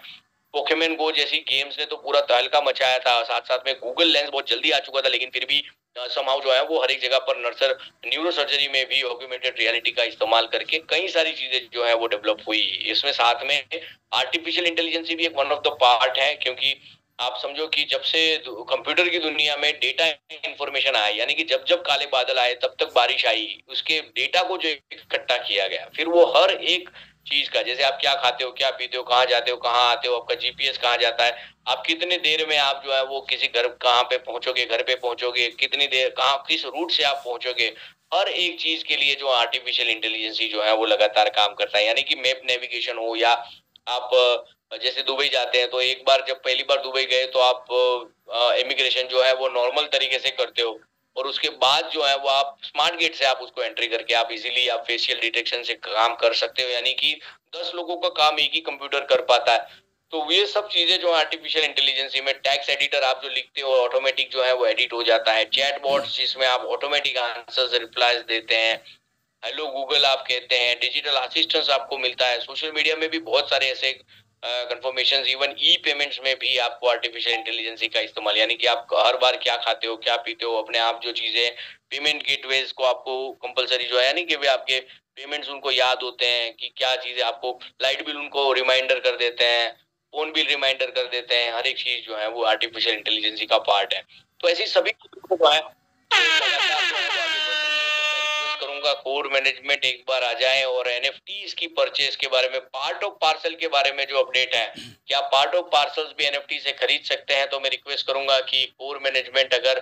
पोकेमन गो जैसी गेम्स ने तो पूरा तहलका मचाया था। साथ साथ में गूगल लेंस बहुत जल्दी आ चुका था, लेकिन फिर भी समहाउ जो है वो हर एक जगह पर न्यूरो सर्जरी में भी ऑग्यूमेंटेड रियलिटी का इस्तेमाल करके कई सारी चीजें जो है वो डेवलप हुई। इसमें साथ में आर्टिफिशियल इंटेलिजेंस भी एक वन ऑफ द पार्ट है, क्योंकि आप समझो कि जब से कंप्यूटर की दुनिया में डेटा इंफॉर्मेशन आया, यानी कि जब जब काले बादल आए तब तक बारिश आई, उसके डेटा को जो इकट्ठा किया गया, फिर वो हर एक चीज का, जैसे आप क्या खाते हो, क्या पीते हो, कहाँ जाते हो, कहाँ आते हो, आपका जीपीएस कहाँ जाता है, आप कितने देर में आप जो है वो किसी घर कहाँ पे पहुंचोगे, घर पे पहुंचोगे, कितनी देर कहाँ किस रूट से आप पहुंचोगे, हर एक चीज के लिए जो आर्टिफिशियल इंटेलिजेंस जो है वो लगातार काम करता है। यानी कि मैप नेविगेशन हो, या आप जैसे दुबई जाते हैं तो एक बार जब पहली बार दुबई गए तो आप इमिग्रेशन जो है वो नॉर्मल तरीके से करते हो, और उसके बाद जो है वो आप स्मार्ट गेट से आप उसको एंट्री करके आप इजीली आप फेशियल डिटेक्शन से काम कर सकते हो, यानी कि 10 लोगों का काम एक ही कंप्यूटर कर पाता है। तो ये सब चीजें जो आर्टिफिशियल इंटेलिजेंस में, टैक्स एडिटर आप जो लिखते हो ऑटोमेटिक जो है वो एडिट हो जाता है, चैट बॉट्स जिसमें आप ऑटोमेटिक आंसर्स रिप्लाईज देते हैं, हेलो गूगल आप कहते हैं, डिजिटल असिस्टेंस आपको मिलता है, सोशल मीडिया में भी बहुत सारे ऐसे कंफर्मेशन, इवन ई पेमेंट्स में भी आपको आर्टिफिशियल इंटेलिजेंस का इस्तेमाल, यानी कि आप हर बार क्या खाते हो, क्या पीते हो, अपने आप जो चीजें पेमेंट गेटवेज को आपको कंपलसरी जो है, यानी कि वे आपके पेमेंट्स उनको याद होते हैं कि क्या चीजें आपको, लाइट बिल उनको रिमाइंडर कर देते हैं, फोन बिल रिमाइंडर कर देते हैं, हर एक चीज जो है वो आर्टिफिशियल इंटेलिजेंस का पार्ट है। तो ऐसी सभी चीजों को जो है करूंगा कोर मैनेजमेंट एक बार आ जाए, और एनएफटीज की परचेज के बारे में, पार्ट ऑफ पार्सल के बारे में जो अपडेट है, क्या पार्ट ऑफ पार्सल्स भी एनएफटी से खरीद सकते हैं, तो मैं रिक्वेस्ट करूंगा कि कोर मैनेजमेंट, अगर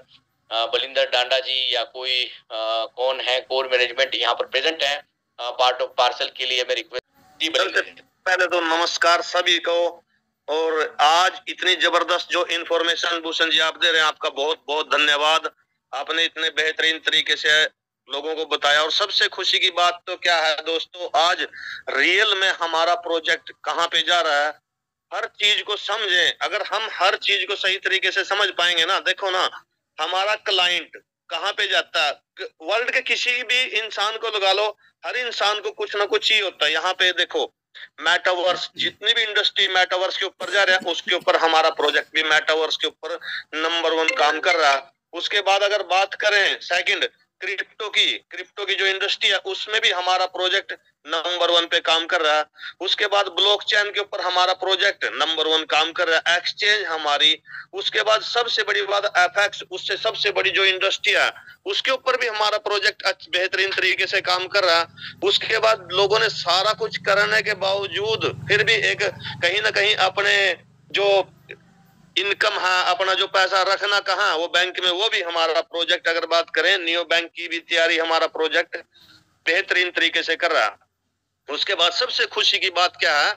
बलिंदर डांडा जी या कोई कौन है कोर मैनेजमेंट यहाँ पर प्रेजेंट है पार्ट ऑफ पार्सल के लिए, मैं रिक्वेस्ट जी। पहले तो नमस्कार सभी को, और आज इतनी जबरदस्त जो इन्फॉर्मेशन भूषण जी आप दे रहे हैं, आपका बहुत बहुत धन्यवाद। आपने इतने बेहतरीन तरीके से लोगों को बताया। और सबसे खुशी की बात तो क्या है दोस्तों, आज रियल में हमारा प्रोजेक्ट कहाँ पे जा रहा है, हर चीज को समझें। अगर हम हर चीज को सही तरीके से समझ पाएंगे ना, देखो ना हमारा क्लाइंट कहाँ पे जाता है, वर्ल्ड के किसी भी इंसान को लगा लो, हर इंसान को कुछ ना कुछ ही होता है। यहाँ पे देखो मेटावर्स, जितनी भी इंडस्ट्री मेटावर्स के ऊपर जा रहा है, उसके ऊपर हमारा प्रोजेक्ट भी मेटावर्स के ऊपर नंबर 1 काम कर रहा है। उसके बाद अगर बात करें सेकंड क्रिप्टो की जो इंडस्ट्री है, उसमें भी हमारा प्रोजेक्ट नंबर 1 पे काम कर रहा है। उसके बाद ब्लॉकचेन के ऊपर हमारा प्रोजेक्ट नंबर 1 काम कर रहा है, एक्सचेंज हमारी। उसके बाद सबसे बड़ी बात एफएक्स, उससे सबसे बड़ी जो इंडस्ट्री है, उसके ऊपर भी हमारा प्रोजेक्ट बेहतरीन तरीके से काम कर रहा है। उसके बाद लोगों ने सारा कुछ करने के बावजूद फिर भी एक कहीं ना कहीं अपने जो इनकम है, अपना जो पैसा रखना कहाँ, वो बैंक में, वो भी हमारा प्रोजेक्ट, अगर बात करें नियो बैंक की भी तैयारी हमारा प्रोजेक्ट बेहतरीन तरीके से कर रहा है। उसके बाद सबसे खुशी की बात क्या है,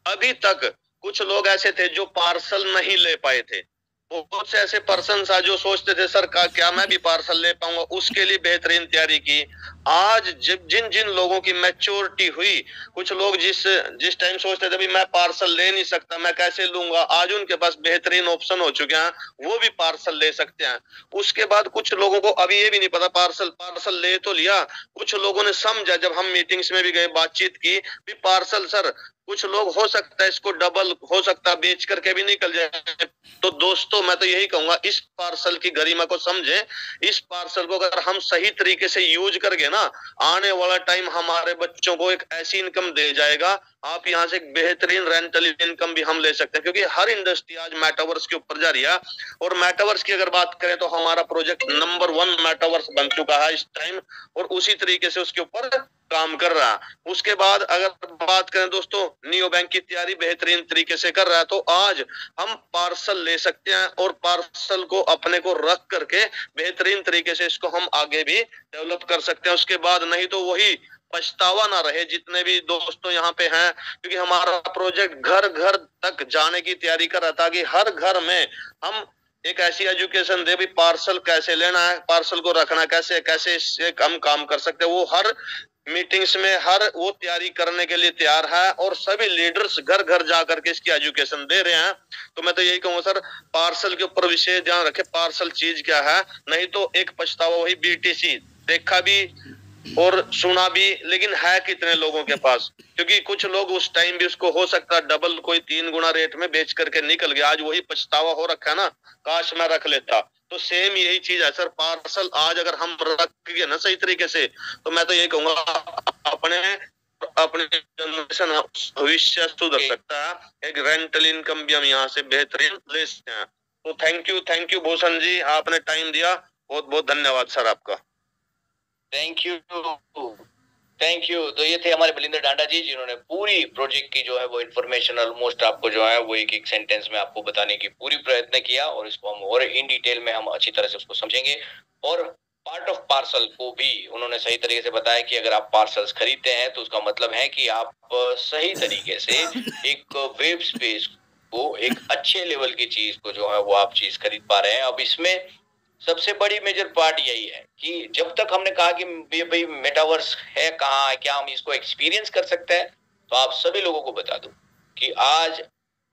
अभी तक कुछ लोग ऐसे थे जो पार्सल नहीं ले पाए थे। बहुत से ऐसे पर्सन था जो सोचते थे सर का क्या मैं भी पार्सल ले पाऊंगा, उसके लिए बेहतरीन तैयारी की। आज जब जिन जिन लोगों की मैच्योरिटी हुई, कुछ लोग जिस टाइम सोचते थे भी मैं पार्सल ले नहीं सकता, मैं कैसे लूंगा, आज उनके पास बेहतरीन ऑप्शन हो चुके हैं, वो भी पार्सल ले सकते हैं। उसके बाद कुछ लोगों को अभी ये भी नहीं पता, पार्सल ले तो लिया, कुछ लोगों ने समझा, जब हम मीटिंग्स में भी गए, बातचीत की भी, पार्सल सर कुछ लोग हो सकता है इसको डबल हो सकता है बेच करके भी निकल जाए। तो दोस्तों मैं तो यही कहूंगा, इस पार्सल की गरिमा को समझें। इस पार्सल को अगर हम सही तरीके से यूज करके ना, आने वाला टाइम हमारे बच्चों को एक ऐसी इनकम दे जाएगा, आप यहाँ से एक बेहतरीन रेंटल इनकम भी हम ले सकते हैं, क्योंकि हर इंडस्ट्री आज मेटावर्स के ऊपर जा रही है। और मेटावर्स की अगर बात करें तो हमारा प्रोजेक्ट नंबर 1 मेटावर्स बन चुका है इस टाइम, और उसी तरीके से उसके ऊपर काम कर रहा है। उसके बाद अगर बात करें दोस्तों, नियो बैंक की तैयारी बेहतरीन तरीके से कर रहा है। तो आज हम पार्सल ले सकते हैं, और पार्सल को अपने को रख करके बेहतरीन तरीके से इसको हम आगे भी डेवलप कर सकते हैं। उसके बाद नहीं तो वही पछतावा ना रहे जितने भी दोस्तों यहाँ पे हैं, क्योंकि हमारा प्रोजेक्ट घर घर तक जाने की तैयारी कर रहा था कि हर घर में हम एक ऐसी एजुकेशन दे भी, पार्सल कैसे लेना है, पार्सल को रखना कैसे, कैसे इससे हम काम कर सकते हैं। वो हर मीटिंग्स में हर वो तैयारी करने के लिए तैयार है, और सभी लीडर्स घर घर जाकर के इसकी एजुकेशन दे रहे हैं। तो मैं तो यही कहूंगा सर, पार्सल के ऊपर विशेष ध्यान रखें, पार्सल चीज क्या है, नहीं तो एक पछतावा वही बीटीसी, देखा भी और सुना भी, लेकिन है कितने लोगों के पास, क्योंकि कुछ लोग उस टाइम भी उसको हो सकता है डबल कोई 3 गुना रेट में बेच करके निकल गया। आज वही पछतावा हो रखा है ना, काश मैं रख लेता। तो सेम यही चीज है सर, पार्सल आज अगर हम रख गए ना सही तरीके से, तो मैं तो यही कहूंगा अपने अपनी जनरेशन भविष्य सुधर सकता है। एक रेंटल इनकम भी हम यहाँ से बेहतरीन ले सकते हैं। तो थैंक यू भूषण जी, आपने टाइम दिया, बहुत बहुत धन्यवाद सर आपका। Thank you. तो ये थे हमारे बलिंदर डांडा जी, जिन्होंने पूरी प्रोजेक्ट की जो है वो इन्फॉर्मेशन ऑलमोस्ट आपको जो है वो एक सेंटेंस में आपको बताने की पूरी प्रयत्न किया, और इसको हम और इन डिटेल में हम अच्छी तरह से उसको समझेंगे। और पार्ट ऑफ पार्सल को भी उन्होंने सही तरीके से बताया कि अगर आप पार्सल्स खरीदते हैं तो उसका मतलब है कि आप सही तरीके से एक वेब स्पेस को, एक अच्छे लेवल की चीज को जो है वो आप चीज खरीद पा रहे हैं। अब इसमें सबसे बड़ी मेजर पार्ट यही है कि जब तक हमने कहा कि भाई मेटावर्स है कहाँ, क्या हम इसको एक्सपीरियंस कर सकते हैं, तो आप सभी लोगों को बता दूं कि आज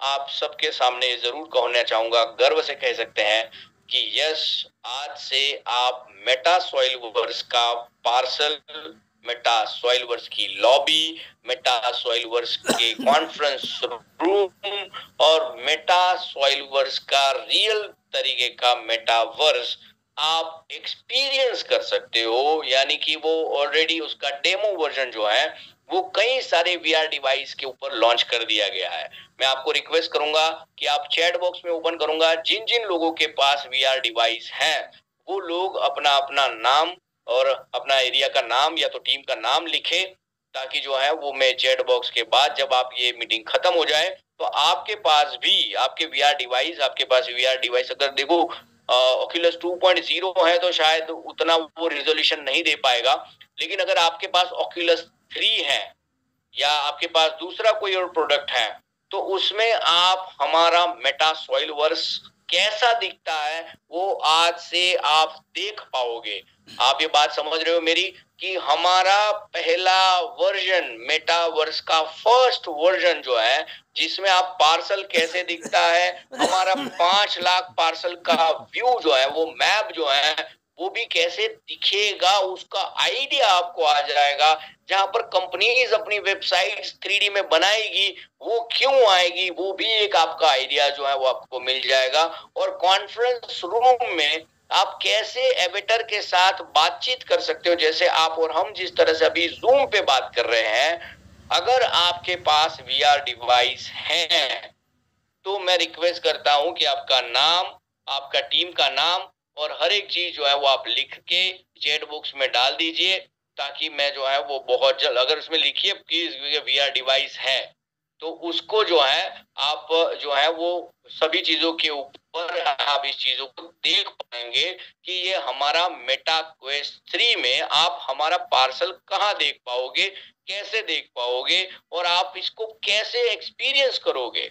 आप सबके सामने जरूर कहना चाहूंगा, गर्व से कह सकते हैं कि यस, आज से आप मेटा सॉइलवर्स का पार्सल, मेटा सॉइलवर्स की लॉबी, मेटा सॉइलवर्स के कॉन्फ्रेंस रूम और मेटा सॉइलवर्स का रियल तरीके का मेटावर्स आप एक्सपीरियंस कर सकते हो। यानी कि वो ऑलरेडी उसका डेमो वर्जन जो है वो कई सारे वीआर डिवाइस के ऊपर लॉन्च कर दिया गया है। मैं आपको रिक्वेस्ट करूंगा कि आप चैट बॉक्स में ओपन करूंगा, जिन जिन लोगों के पास वीआर डिवाइस है वो लोग अपना अपना नाम और अपना एरिया का नाम या तो टीम का नाम लिखे, ताकि जो है वो मैं चैट बॉक्स के बाद जब आप ये मीटिंग खत्म हो जाए तो आपके पास भी आपके वीआर डिवाइस अगर देखो ओक्यूलस 2.0 है तो शायद उतना वो रिजोल्यूशन नहीं दे पाएगा, लेकिन अगर आपके पास ओक्यूलस 3 है या आपके पास दूसरा कोई और प्रोडक्ट है तो उसमें आप हमारा मेटा सॉइलवर्स कैसा दिखता है वो आज से आप देख पाओगे। आप ये बात समझ रहे हो मेरी कि हमारा पहला वर्जन, मेटावर्स का फर्स्ट वर्जन जो है, जिसमें आप पार्सल कैसे दिखता है, हमारा 5 लाख पार्सल का व्यू जो है, वो मैप जो है वो भी कैसे दिखेगा, उसका आइडिया आपको आ जाएगा। जहां पर कंपनीज अपनी वेबसाइट्स 3D में बनाएगी, वो क्यों आएगी, वो भी एक आपका आइडिया जो है वो आपको मिल जाएगा। और कॉन्फ्रेंस रूम में आप कैसे एवेटर के साथ बातचीत कर सकते हो, जैसे आप और हम जिस तरह से अभी जूम पे बात कर रहे हैं। अगर आपके पास वीआर डिवाइस है तो मैं रिक्वेस्ट करता हूं कि आपका नाम, आपका टीम का नाम और हर एक चीज जो है वो आप लिख के चैट बॉक्स में डाल दीजिए, ताकि मैं जो है वो बहुत जल्द, अगर उसमें लिखिए कि वीआर डिवाइस है तो उसको जो है आप जो है वो सभी चीजों के ऊपर आप इस चीजों को देख पाएंगे कि ये हमारा मेटा क्वेस्ट 3 में आप हमारा पार्सल कहाँ देख पाओगे, कैसे देख पाओगे और आप इसको कैसे एक्सपीरियंस करोगे।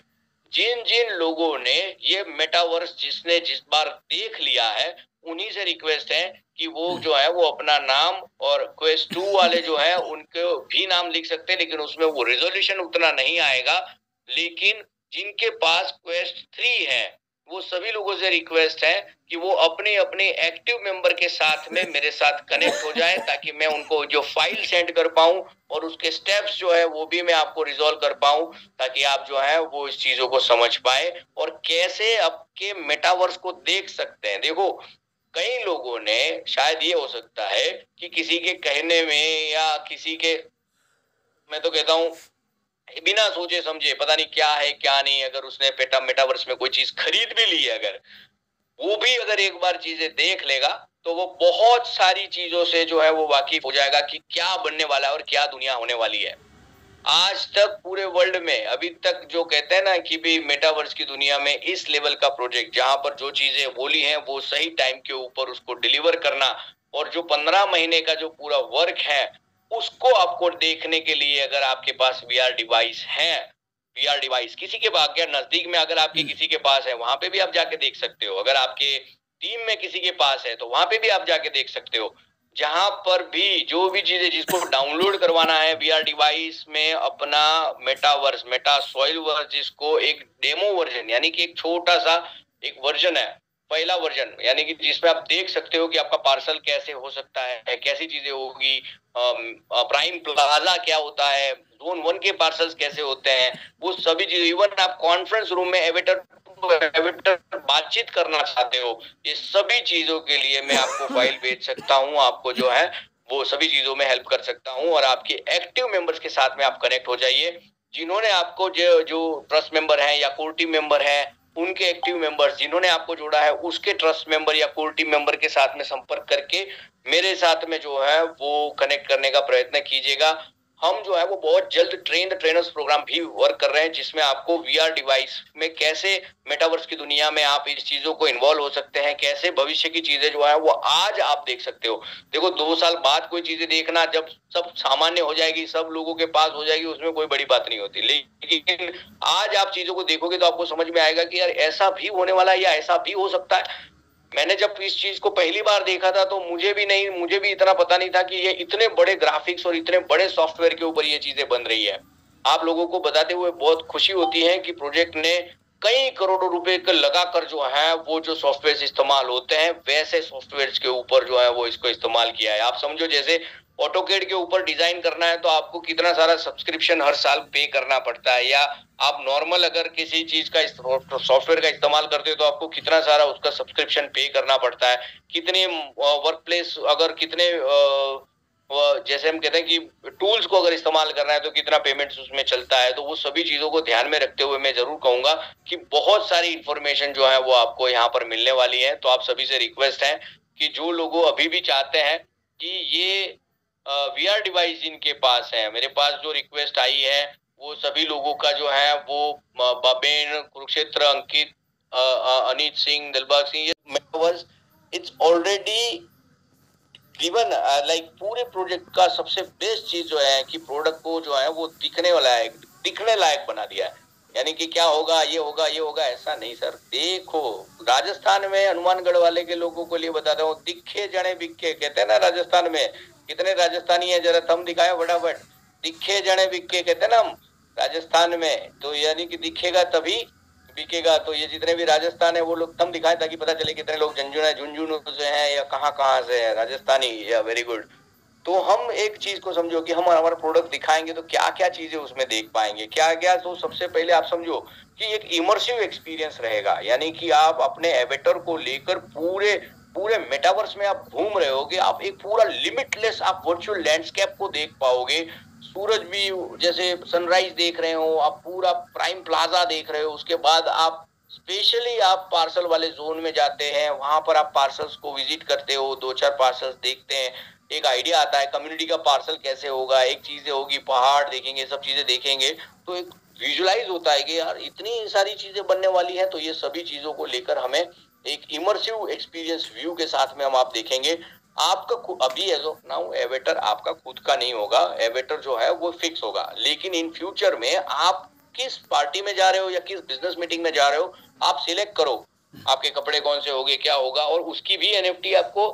जिन जिन लोगों ने ये मेटावर्स जिस बार देख लिया है उन्हीं से रिक्वेस्ट है कि वो जो है वो अपना नाम, और क्वेस्ट 2 वाले जो है उनके भी नाम लिख सकते हैं, लेकिन उसमें वो रिजोल्यूशन उतना नहीं आएगा। लेकिन जिनके पास क्वेस्ट 3 है वो सभी लोगों से रिक्वेस्ट है कि वो अपने अपने एक्टिव मेंबर के साथ में मेरे साथ कनेक्ट हो जाए, ताकि मैं उनको जो फाइल सेंड कर पाऊं और उसके स्टेप्स जो है वो भी मैं आपको रिजॉल्व कर पाऊं, ताकि आप जो है वो इस चीजों को समझ पाए और कैसे आपके मेटावर्स को देख सकते हैं। देखो, कई लोगों ने, शायद ये हो सकता है कि किसी के कहने में या किसी के, मैं तो कहता हूं बिना सोचे समझे, पता नहीं क्या है क्या नहीं, अगर उसने मेटावर्स में कोई चीज खरीद भी ली है, अगर वो भी अगर एक बार चीजें देख लेगा तो वो बहुत सारी चीजों से जो है वो वाकिफ हो जाएगा कि क्या बनने वाला है और क्या दुनिया होने वाली है। आज तक पूरे वर्ल्ड में अभी तक जो कहते हैं ना कि भी मेटावर्स की दुनिया में इस लेवल का प्रोजेक्ट, जहां पर जो चीजें बोली हैं वो सही टाइम के ऊपर उसको डिलीवर करना, और जो 15 महीने का जो पूरा वर्क है उसको आपको देखने के लिए अगर आपके पास वीआर डिवाइस है, वीआर डिवाइस किसी के पास या नजदीक में अगर आपके किसी के पास है वहां पे भी आप जाके देख सकते हो, अगर आपके टीम में किसी के पास है तो वहां पे भी आप जाके देख सकते हो। जहां पर भी जो भी चीजें जिसको डाउनलोड करवाना है वीआर डिवाइस में अपना मेटावर्स, मेटा सॉइलवर्स, जिसको एक डेमो वर्जन यानी कि एक छोटा सा एक वर्जन है, पहला वर्जन, यानी कि जिसमें आप देख सकते हो कि आपका पार्सल कैसे हो सकता है, कैसी चीजें होगी, प्राइम प्लाजा क्या होता है, जोन 1 के पार्सल्स कैसे होते हैं, वो सभी चीजें, इवन आप कॉन्फ्रेंस रूम में एवेटर बातचीत करना चाहते हो, ये सभी चीजों के लिए मैं आपको फाइल भेज सकता हूं। आपको जो है वो सभी चीजों में हेल्प कर सकता हूँ। और आपके एक्टिव मेंबर्स के साथ में आप कनेक्ट हो जाइए, जिन्होंने आपको जो ट्रस्ट मेंबर है या कोर टीम मेंबर है, उनके एक्टिव मेंबर्स जिन्होंने आपको जोड़ा है, उसके ट्रस्ट मेंबर या कोर टीम मेंबर के साथ में संपर्क करके मेरे साथ में जो है वो कनेक्ट करने का प्रयत्न कीजिएगा। हम जो है वो बहुत जल्द ट्रेनर्स प्रोग्राम भी वर्क कर रहे हैं, जिसमें आपको वीआर डिवाइस में कैसे मेटावर्स की दुनिया में आप इस चीजों को इन्वॉल्व हो सकते हैं, कैसे भविष्य की चीजें जो है वो आज आप देख सकते हो। देखो 2 साल बाद कोई चीजें देखना, जब सब सामान्य हो जाएगी, सब लोगों के पास हो जाएगी, उसमें कोई बड़ी बात नहीं होती। लेकिन आज आप चीजों को देखोगे तो आपको समझ में आएगा कि यार ऐसा भी होने वाला है या ऐसा भी हो सकता है। मैंने जब इस चीज को पहली बार देखा था तो मुझे भी इतना पता नहीं था कि ये इतने बड़े ग्राफिक्स और इतने बड़े सॉफ्टवेयर के ऊपर ये चीजें बन रही है। आप लोगों को बताते हुए बहुत खुशी होती है कि प्रोजेक्ट ने कई करोड़ों रुपए का लगाकर जो है वो जो सॉफ्टवेयर इस्तेमाल होते हैं वैसे सॉफ्टवेयर के ऊपर जो है वो इसको इस्तेमाल किया है। आप समझो जैसे ऑटोकेड के ऊपर डिजाइन करना है तो आपको कितना सारा सब्सक्रिप्शन हर साल पे करना पड़ता है, या आप नॉर्मल अगर किसी चीज का सॉफ्टवेयर का इस्तेमाल करते हो तो आपको कितना सारा उसका सब्सक्रिप्शन पे करना पड़ता है। कितने वर्क प्लेस अगर कितने जैसे हम कहते हैं कि टूल्स को अगर इस्तेमाल करना है तो कितना पेमेंट्स उसमें चलता है। तो वो सभी चीजों को ध्यान में रखते हुए मैं जरूर कहूंगा कि बहुत सारी इंफॉर्मेशन जो है वो आपको यहाँ पर मिलने वाली है। तो आप सभी से रिक्वेस्ट है कि जो लोग अभी भी चाहते हैं कि ये वीआर डिवाइस जिनके पास है, मेरे पास जो रिक्वेस्ट आई है वो सभी लोगों का जो है वो बाबेन, कुरुक्षेत्र, अंकित, अनित सिंह, दिलबाग सिंह, ये metaverse it's already given like पूरे प्रोजेक्ट का सबसे बेस्ट चीज जो है कि प्रोडक्ट को जो है वो दिखने लायक बना दिया है। यानी कि क्या होगा, ये होगा ऐसा नहीं सर। देखो राजस्थान में हनुमानगढ़ वाले के लोगों को लिए बताता हूँ, दिखे जने बिके कहते हैं ना राजस्थान में। कितने राजस्थानी है जरा थम दिखाए फटाफट, दिखे जने बिके कहते हैं ना हम राजस्थान में। तो यानी कि दिखेगा तभी बिकेगा। तो ये जितने भी राजस्थान है वो लोग थम दिखाए ताकि पता चले कितने लोग झुंझुनू से हैं या कहाँ से है राजस्थानी। या वेरी गुड। तो हम एक चीज को समझो कि हम हमारा प्रोडक्ट दिखाएंगे तो क्या क्या चीजें उसमें देख पाएंगे, क्या क्या। तो सबसे पहले आप समझो कि एक इमर्सिव एक्सपीरियंस रहेगा, यानी कि आप अपने एवेटर को लेकर पूरे मेटावर्स में आप घूम रहे होगे। आप एक पूरा लिमिटलेस आप वर्चुअल लैंडस्केप को देख पाओगे। सूरज भी जैसे सनराइज देख रहे हो, आप पूरा प्राइम प्लाजा देख रहे हो। उसके बाद आप स्पेशली आप पार्सल वाले जोन में जाते हैं, वहां पर आप पार्सल्स को विजिट करते हो, 2-4 पार्सल्स देखते हैं, एक आइडिया आता है कम्युनिटी का पार्सल कैसे होगा। एक चीजें होगी, पहाड़ देखेंगे, सब चीजें देखेंगे, तो एक विजुअलाइज होता है कि यार इतनी सारी चीजें बनने वाली है। तो ये सभी चीजों को लेकर हमें एक इमर्सिव एक्सपीरियंस व्यू के साथ में हम आप देखेंगे। आपका अभी एज ऑफ नाउ एवेटर आपका खुद का नहीं होगा, एवेटर जो है वो फिक्स होगा। लेकिन इन फ्यूचर में आप किस पार्टी में जा रहे हो या किस बिजनेस मीटिंग में जा रहे हो, आप सिलेक्ट करो आपके कपड़े कौन से होंगे, क्या होगा। और उसकी भी एनएफटी आपको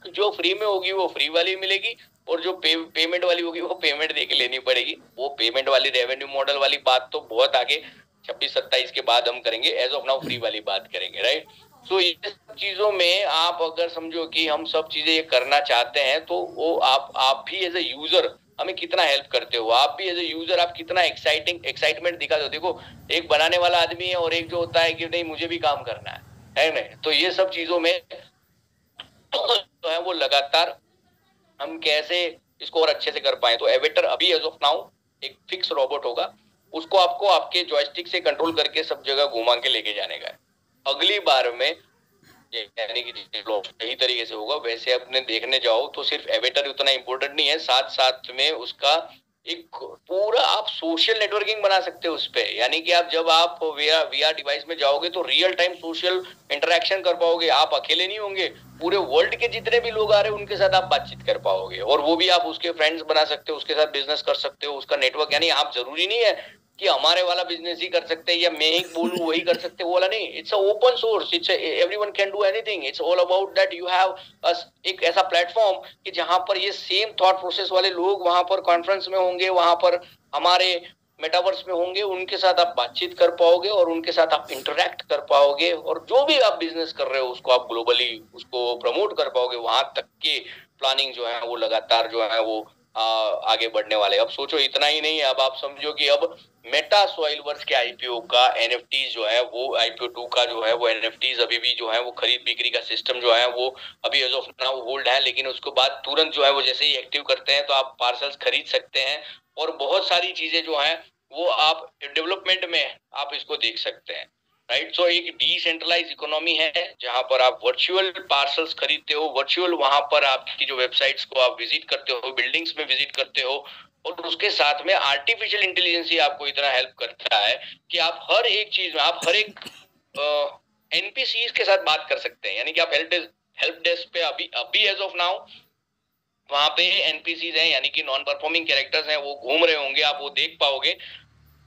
जो फ्री में होगी वो फ्री वाली मिलेगी, और जो पेमेंट वाली होगी वो पेमेंट देके लेनी पड़ेगी। वो पेमेंट वाली रेवेन्यू मॉडल वाली बात तो बहुत आगे 26-27 के बाद हम करेंगे। एज ऑफ नाउ फ्री वाली बात करेंगे, राइट। तो ये सब चीजों में आप अगर समझो कि हम सब चीजें ये करना चाहते हैं तो वो आप भी एज ए यूजर हमें कितना हेल्प करते हो। आप भी एज ए यूजर आप कितना एक्साइटमेंट दिखाते हो। देखो एक बनाने वाला आदमी है और एक जो होता है कि नहीं मुझे भी काम करना है नहीं। तो ये सब चीजों में तो है वो लगातार हम कैसे इसको और अच्छे से कर पाए। तो एवेटर अभी एज ऑफ नाउ एक फिक्स रोबोट होगा, उसको आपको आपके जॉयस्टिक से कंट्रोल करके सब जगह घुमा के लेके जाने का है। अगली बार में यानी कि सही तरीके से होगा वैसे अपने देखने जाओ तो सिर्फ एवेटर उतना इंपॉर्टेंट नहीं है, साथ साथ में उसका एक पूरा आप सोशल नेटवर्किंग बना सकते हो उस पे। यानी कि आप जब आप वीआर डिवाइस में जाओगे तो रियल टाइम सोशल इंटरेक्शन कर पाओगे। आप अकेले नहीं होंगे, पूरे वर्ल्ड के जितने भी लोग आ रहे हैं उनके साथ आप बातचीत कर पाओगे, और वो भी आप उसके फ्रेंड्स बना सकते हो, उसके साथ बिजनेस कर सकते हो, उसका नेटवर्क। यानी आप जरूरी नहीं है कि हमारे वाला बिजनेस ही कर सकते हैं या मैं ही बोलूं वही कर सकते, वो वाला नहीं। It's a open source, it's everyone can do anything. It's all about that you have एक ऐसा प्लेटफॉर्म कि जहां पर ये सेम थॉट प्रोसेस वाले लोग वहां पर कॉन्फ्रेंस में होंगे, वहां पर हमारे मेटावर्स में होंगे, उनके साथ आप बातचीत कर पाओगे और उनके साथ आप इंटरेक्ट कर पाओगे, और जो भी आप बिजनेस कर रहे हो उसको आप ग्लोबली उसको प्रमोट कर पाओगे। वहां तक के प्लानिंग जो है वो लगातार जो है वो आगे बढ़ने वाले। अब सोचो इतना ही नहीं है, अब आप समझो कि अब मेटा सॉइलवर्स के आईपीओ का एनएफटीज जो है वो आईपीओ 2 का जो है वो एनएफटीज अभी भी जो है वो खरीद बिक्री का सिस्टम जो है वो अभी एज ऑफ नाउ होल्ड है, लेकिन उसके बाद तुरंत जो है वो जैसे ही एक्टिव करते हैं तो आप पार्सल्स खरीद सकते हैं और बहुत सारी चीजें जो है वो आप डेवलपमेंट में आप इसको देख सकते हैं, राइट। सो एक डिसेंट्रलाइज इकोनॉमी है जहां पर आप वर्चुअल पार्सल्स खरीदते हो, वर्चुअल वहां पर आपकी जो वेबसाइट्स को आप विजिट करते हो, बिल्डिंग्स में विजिट करते हो, और उसके साथ में आर्टिफिशियल इंटेलिजेंस ही आपको इतना हेल्प करता है कि आप हर एक चीज में, आप हर एक एनपीसीज के साथ बात कर सकते हैं। यानी कि आप हेल्प डेस्क पे अभी एज ऑफ नाउ वहां पे एनपीसीज हैं, यानी कि नॉन परफॉर्मिंग कैरेक्टर्स हैं, वो घूम रहे होंगे, आप वो देख पाओगे।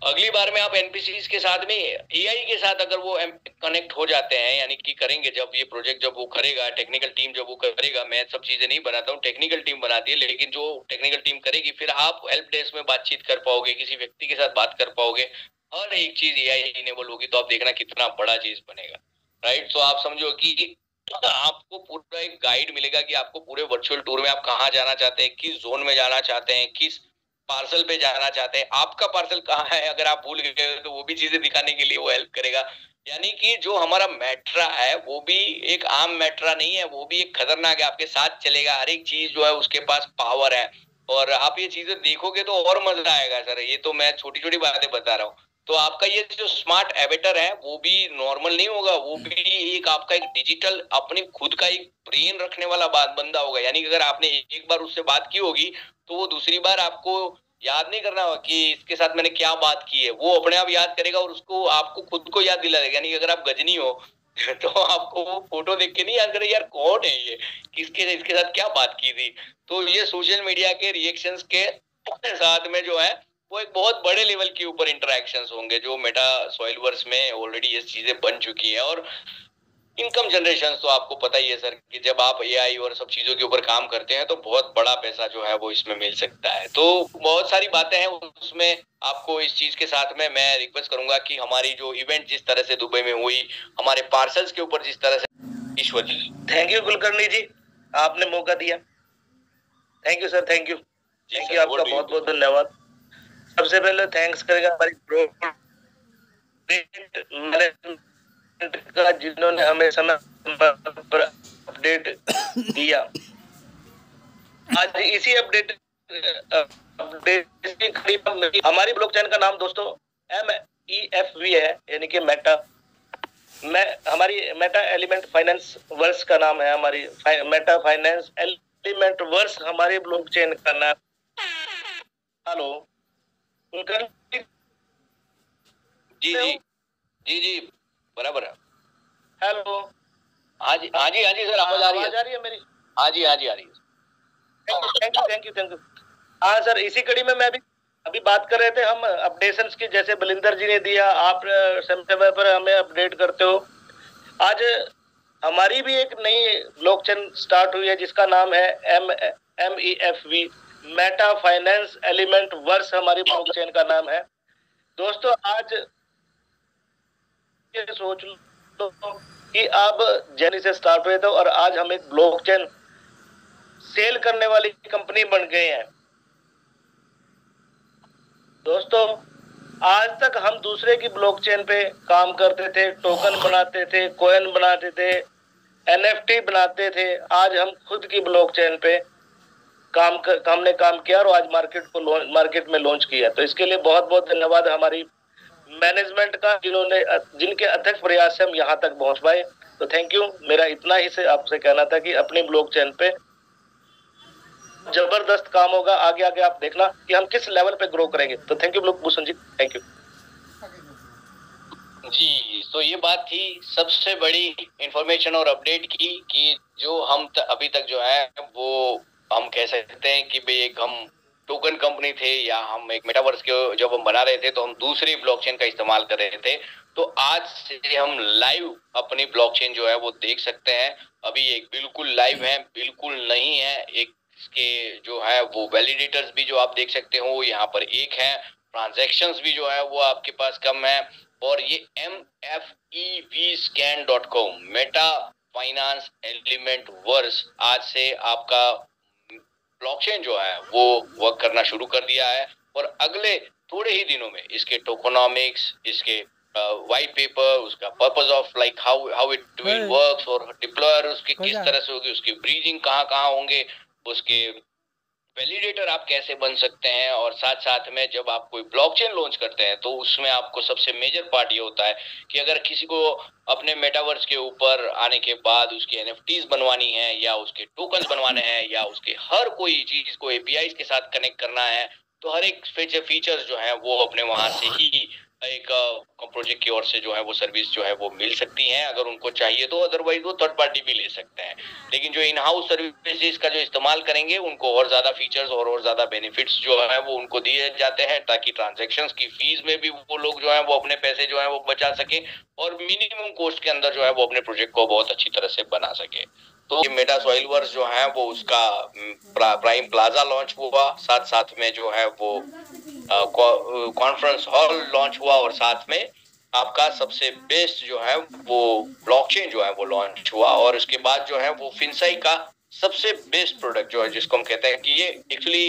अगली बार में आप एनपीसीज के साथ में एआई के साथ अगर वो कनेक्ट हो जाते हैं, यानी कि करेंगे जब ये प्रोजेक्ट जब वो करेगा, टेक्निकल टीम जब वो करेगा, मैं सब चीजें नहीं बनाता हूँ, टेक्निकल टीम बनाती है, लेकिन जो टेक्निकल टीम करेगी फिर आप हेल्प डेस्क में बातचीत कर पाओगे, किसी व्यक्ति के साथ बात कर पाओगे, हर एक चीज एआई इनेबल होगी, तो आप देखना कितना बड़ा चीज बनेगा, राइट। तो आप समझो कि आपको पूरा एक गाइड मिलेगा कि आपको पूरे वर्चुअल टूर में आप कहाँ जाना चाहते हैं, किस जोन में जाना चाहते हैं, किस पार्सल पे जाना चाहते हैं, आपका पार्सल कहाँ है, अगर आप भूल गए तो वो भी चीजें दिखाने के लिए वो हेल्प करेगा। यानी कि जो हमारा मेट्रा है वो भी एक आम मेट्रा नहीं है, वो भी एक खतरनाक है, आपके साथ चलेगा, हर एक चीज जो है उसके पास पावर है, और आप ये चीजें देखोगे तो और मजा आएगा सर। ये तो मैं छोटी छोटी बातें बता रहा हूँ। तो आपका ये जो स्मार्ट एवेटर है वो भी नॉर्मल नहीं होगा, वो भी एक आपका एक डिजिटल अपनी खुद का एक ब्रेन रखने वाला बंदा होगा। यानी कि अगर आपने एक बार उससे बात की होगी तो वो दूसरी बार आपको याद नहीं करना होगा कि इसके साथ मैंने क्या बात की है, वो अपने आप याद करेगा और उसको आपको खुद को याद दिला देगा। यानी कि अगर आप गजनी हो तो आपको वो फोटो देख के नहीं याद करे यार कौन है ये, किसके इसके साथ क्या बात की थी। तो ये सोशल मीडिया के रिएक्शंस के साथ में जो है वो एक बहुत बड़े लेवल के ऊपर इंटरेक्शंस होंगे, जो मेटा सॉइलवर्स में ऑलरेडी ये चीजें बन चुकी है। और इनकम जनरेशन तो आपको पता ही है सर कि जब आप एआई और सब चीजों के ऊपर काम करते हैं तो बहुत बड़ा पैसा जो है वो इसमें मिल सकता है। तो बहुत सारी बातें हैं उसमें। आपको इस चीज के साथ में मैं रिक्वेस्ट करूंगा कि हमारी जो इवेंट जिस तरह से दुबई में हुई, हमारे पार्सल्स के ऊपर जिस तरह से, ईश्वर जी थैंक यू कुलकर्णी जी, आपने मौका दिया। Thank you sir, thank you आपका बहुत बहुत धन्यवाद। सबसे पहले थैंक्स करेगा हमारी का जिन्होंने हमें समय पर अपडेट दिया। आज इसी अपडेट हमारी ब्लॉकचेन का नाम दोस्तों MEFV है, यानी कि हमारी मेटा एलिमेंट फाइनेंस वर्स का नाम है। हमारी मेटा फाइनेंस एलिमेंट वर्स हमारी ब्लॉकचेन का नाम। हेलो जी बराबर है। हेलो, हाँ जी सर, आवाज आ रही है मेरी? हाँ जी आ रही है। Thank you. हाँ सर, इसी कड़ी में मैं अभी बात कर रहे थे हम अपडेशंस की, जैसे बलिंदर जी ने दिया, आप समय पर हमें अपडेट करते हो। आज हमारी भी एक नई ब्लॉकचेन स्टार्ट हुई है जिसका नाम है MEFV, meta finance element verse हमारी ब्लॉकचेन का नाम है। दोस्तों आज ये सोच लो कि आप जैनी से स्टार्ट हुए थे और आज हम एक ब्लॉकचेन सेल करने वाली कंपनी बन गए हैं। दोस्तों आज तक हम दूसरे की ब्लॉकचेन पे काम करते थे, टोकन बनाते थे, कॉइन बनाते थे, NFT बनाते थे। आज हम खुद की ब्लॉकचेन पे हमने काम किया और आज मार्केट में लॉन्च किया। तो इसके लिए बहुत बहुत धन्यवाद हमारी मैनेजमेंट का, जिनके अथक प्रयास से हम यहाँ तक पहुंच पाए। तो थैंक यू। मेरा इतना ही से आपसे कहना था कि अपनी ब्लॉकचेन पे जबरदस्त काम होगा। आगे आप देखना कि हम किस लेवल पे ग्रो करेंगे। तो thank you Bhushan ji, thank you ji. तो ये बात थी सबसे बड़ी इंफॉर्मेशन और अपडेट की कि जो हम अभी तक जो है वो हम कह सकते हैं कि भाई एक हम टोकन कंपनी थे या हम एक मेटावर्स के जब हम बना रहे थे तो हम दूसरी ब्लॉकचेन का इस्तेमाल कर रहे थे। तो आज से हम लाइव अपनी ब्लॉकचेन जो है वो देख सकते हैं। अभी एक बिल्कुल लाइव है, बिल्कुल नहीं है। एक इसके जो है वो वैलिडेटर्स भी जो आप देख सकते हो यहाँ पर एक है, ट्रांजैक्शंस भी जो है वो आपके पास कम है। और ये MEFEVscan.com Meta finance element verse आज से आपका ब्लॉकचेन जो है वो वर्क करना शुरू कर दिया है और अगले थोड़े ही दिनों में इसके टोकोनॉमिक्स, इसके व्हाइट पेपर, उसका purpose of like how it will works और डिप्लॉयर उसके किस तरह से होगी, उसकी ब्रीजिंग कहाँ कहाँ होंगे, उसके वैलिडेटर आप कैसे बन सकते हैं, और साथ साथ में जब आप कोई ब्लॉकचेन लॉन्च करते हैं तो उसमें आपको सबसे मेजर पार्ट ये होता है कि अगर किसी को अपने मेटावर्स के ऊपर आने के बाद उसकी एनएफटीज बनवानी है या उसके टोकन्स बनवाने हैं या उसके हर कोई चीज को एपीआई के साथ कनेक्ट करना है, तो हर एक फीचर्स जो है वो अपने वहां से ही एक प्रोजेक्ट की ओर से जो है वो सर्विस जो है वो मिल सकती है अगर उनको चाहिए तो, अदरवाइज वो थर्ड पार्टी भी ले सकते हैं। लेकिन जो इन हाउस सर्विसेज का जो इस्तेमाल करेंगे उनको और ज्यादा फीचर्स और ज्यादा बेनिफिट्स जो है वो उनको दिए जाते हैं ताकि ट्रांजैक्शंस की फीस में भी वो लोग जो है वो अपने पैसे जो है वो बचा सके और मिनिमम कॉस्ट के अंदर जो है वो अपने प्रोजेक्ट को बहुत अच्छी तरह से बना सके। तो ये मेटा सॉइलवर्स जो है वो उसका प्राइम प्लाजा लॉन्च हुआ, साथ साथ में जो है वो कॉन्फ्रेंस हॉल लॉन्च हुआ और साथ में आपका सबसे बेस्ट जो है वो ब्लॉकचेन जो है वो लॉन्च हुआ और उसके बाद जो है वो फिनसाई का सबसे बेस्ट प्रोडक्ट जो है जिसको हम कहते हैं कि ये एक्चुअली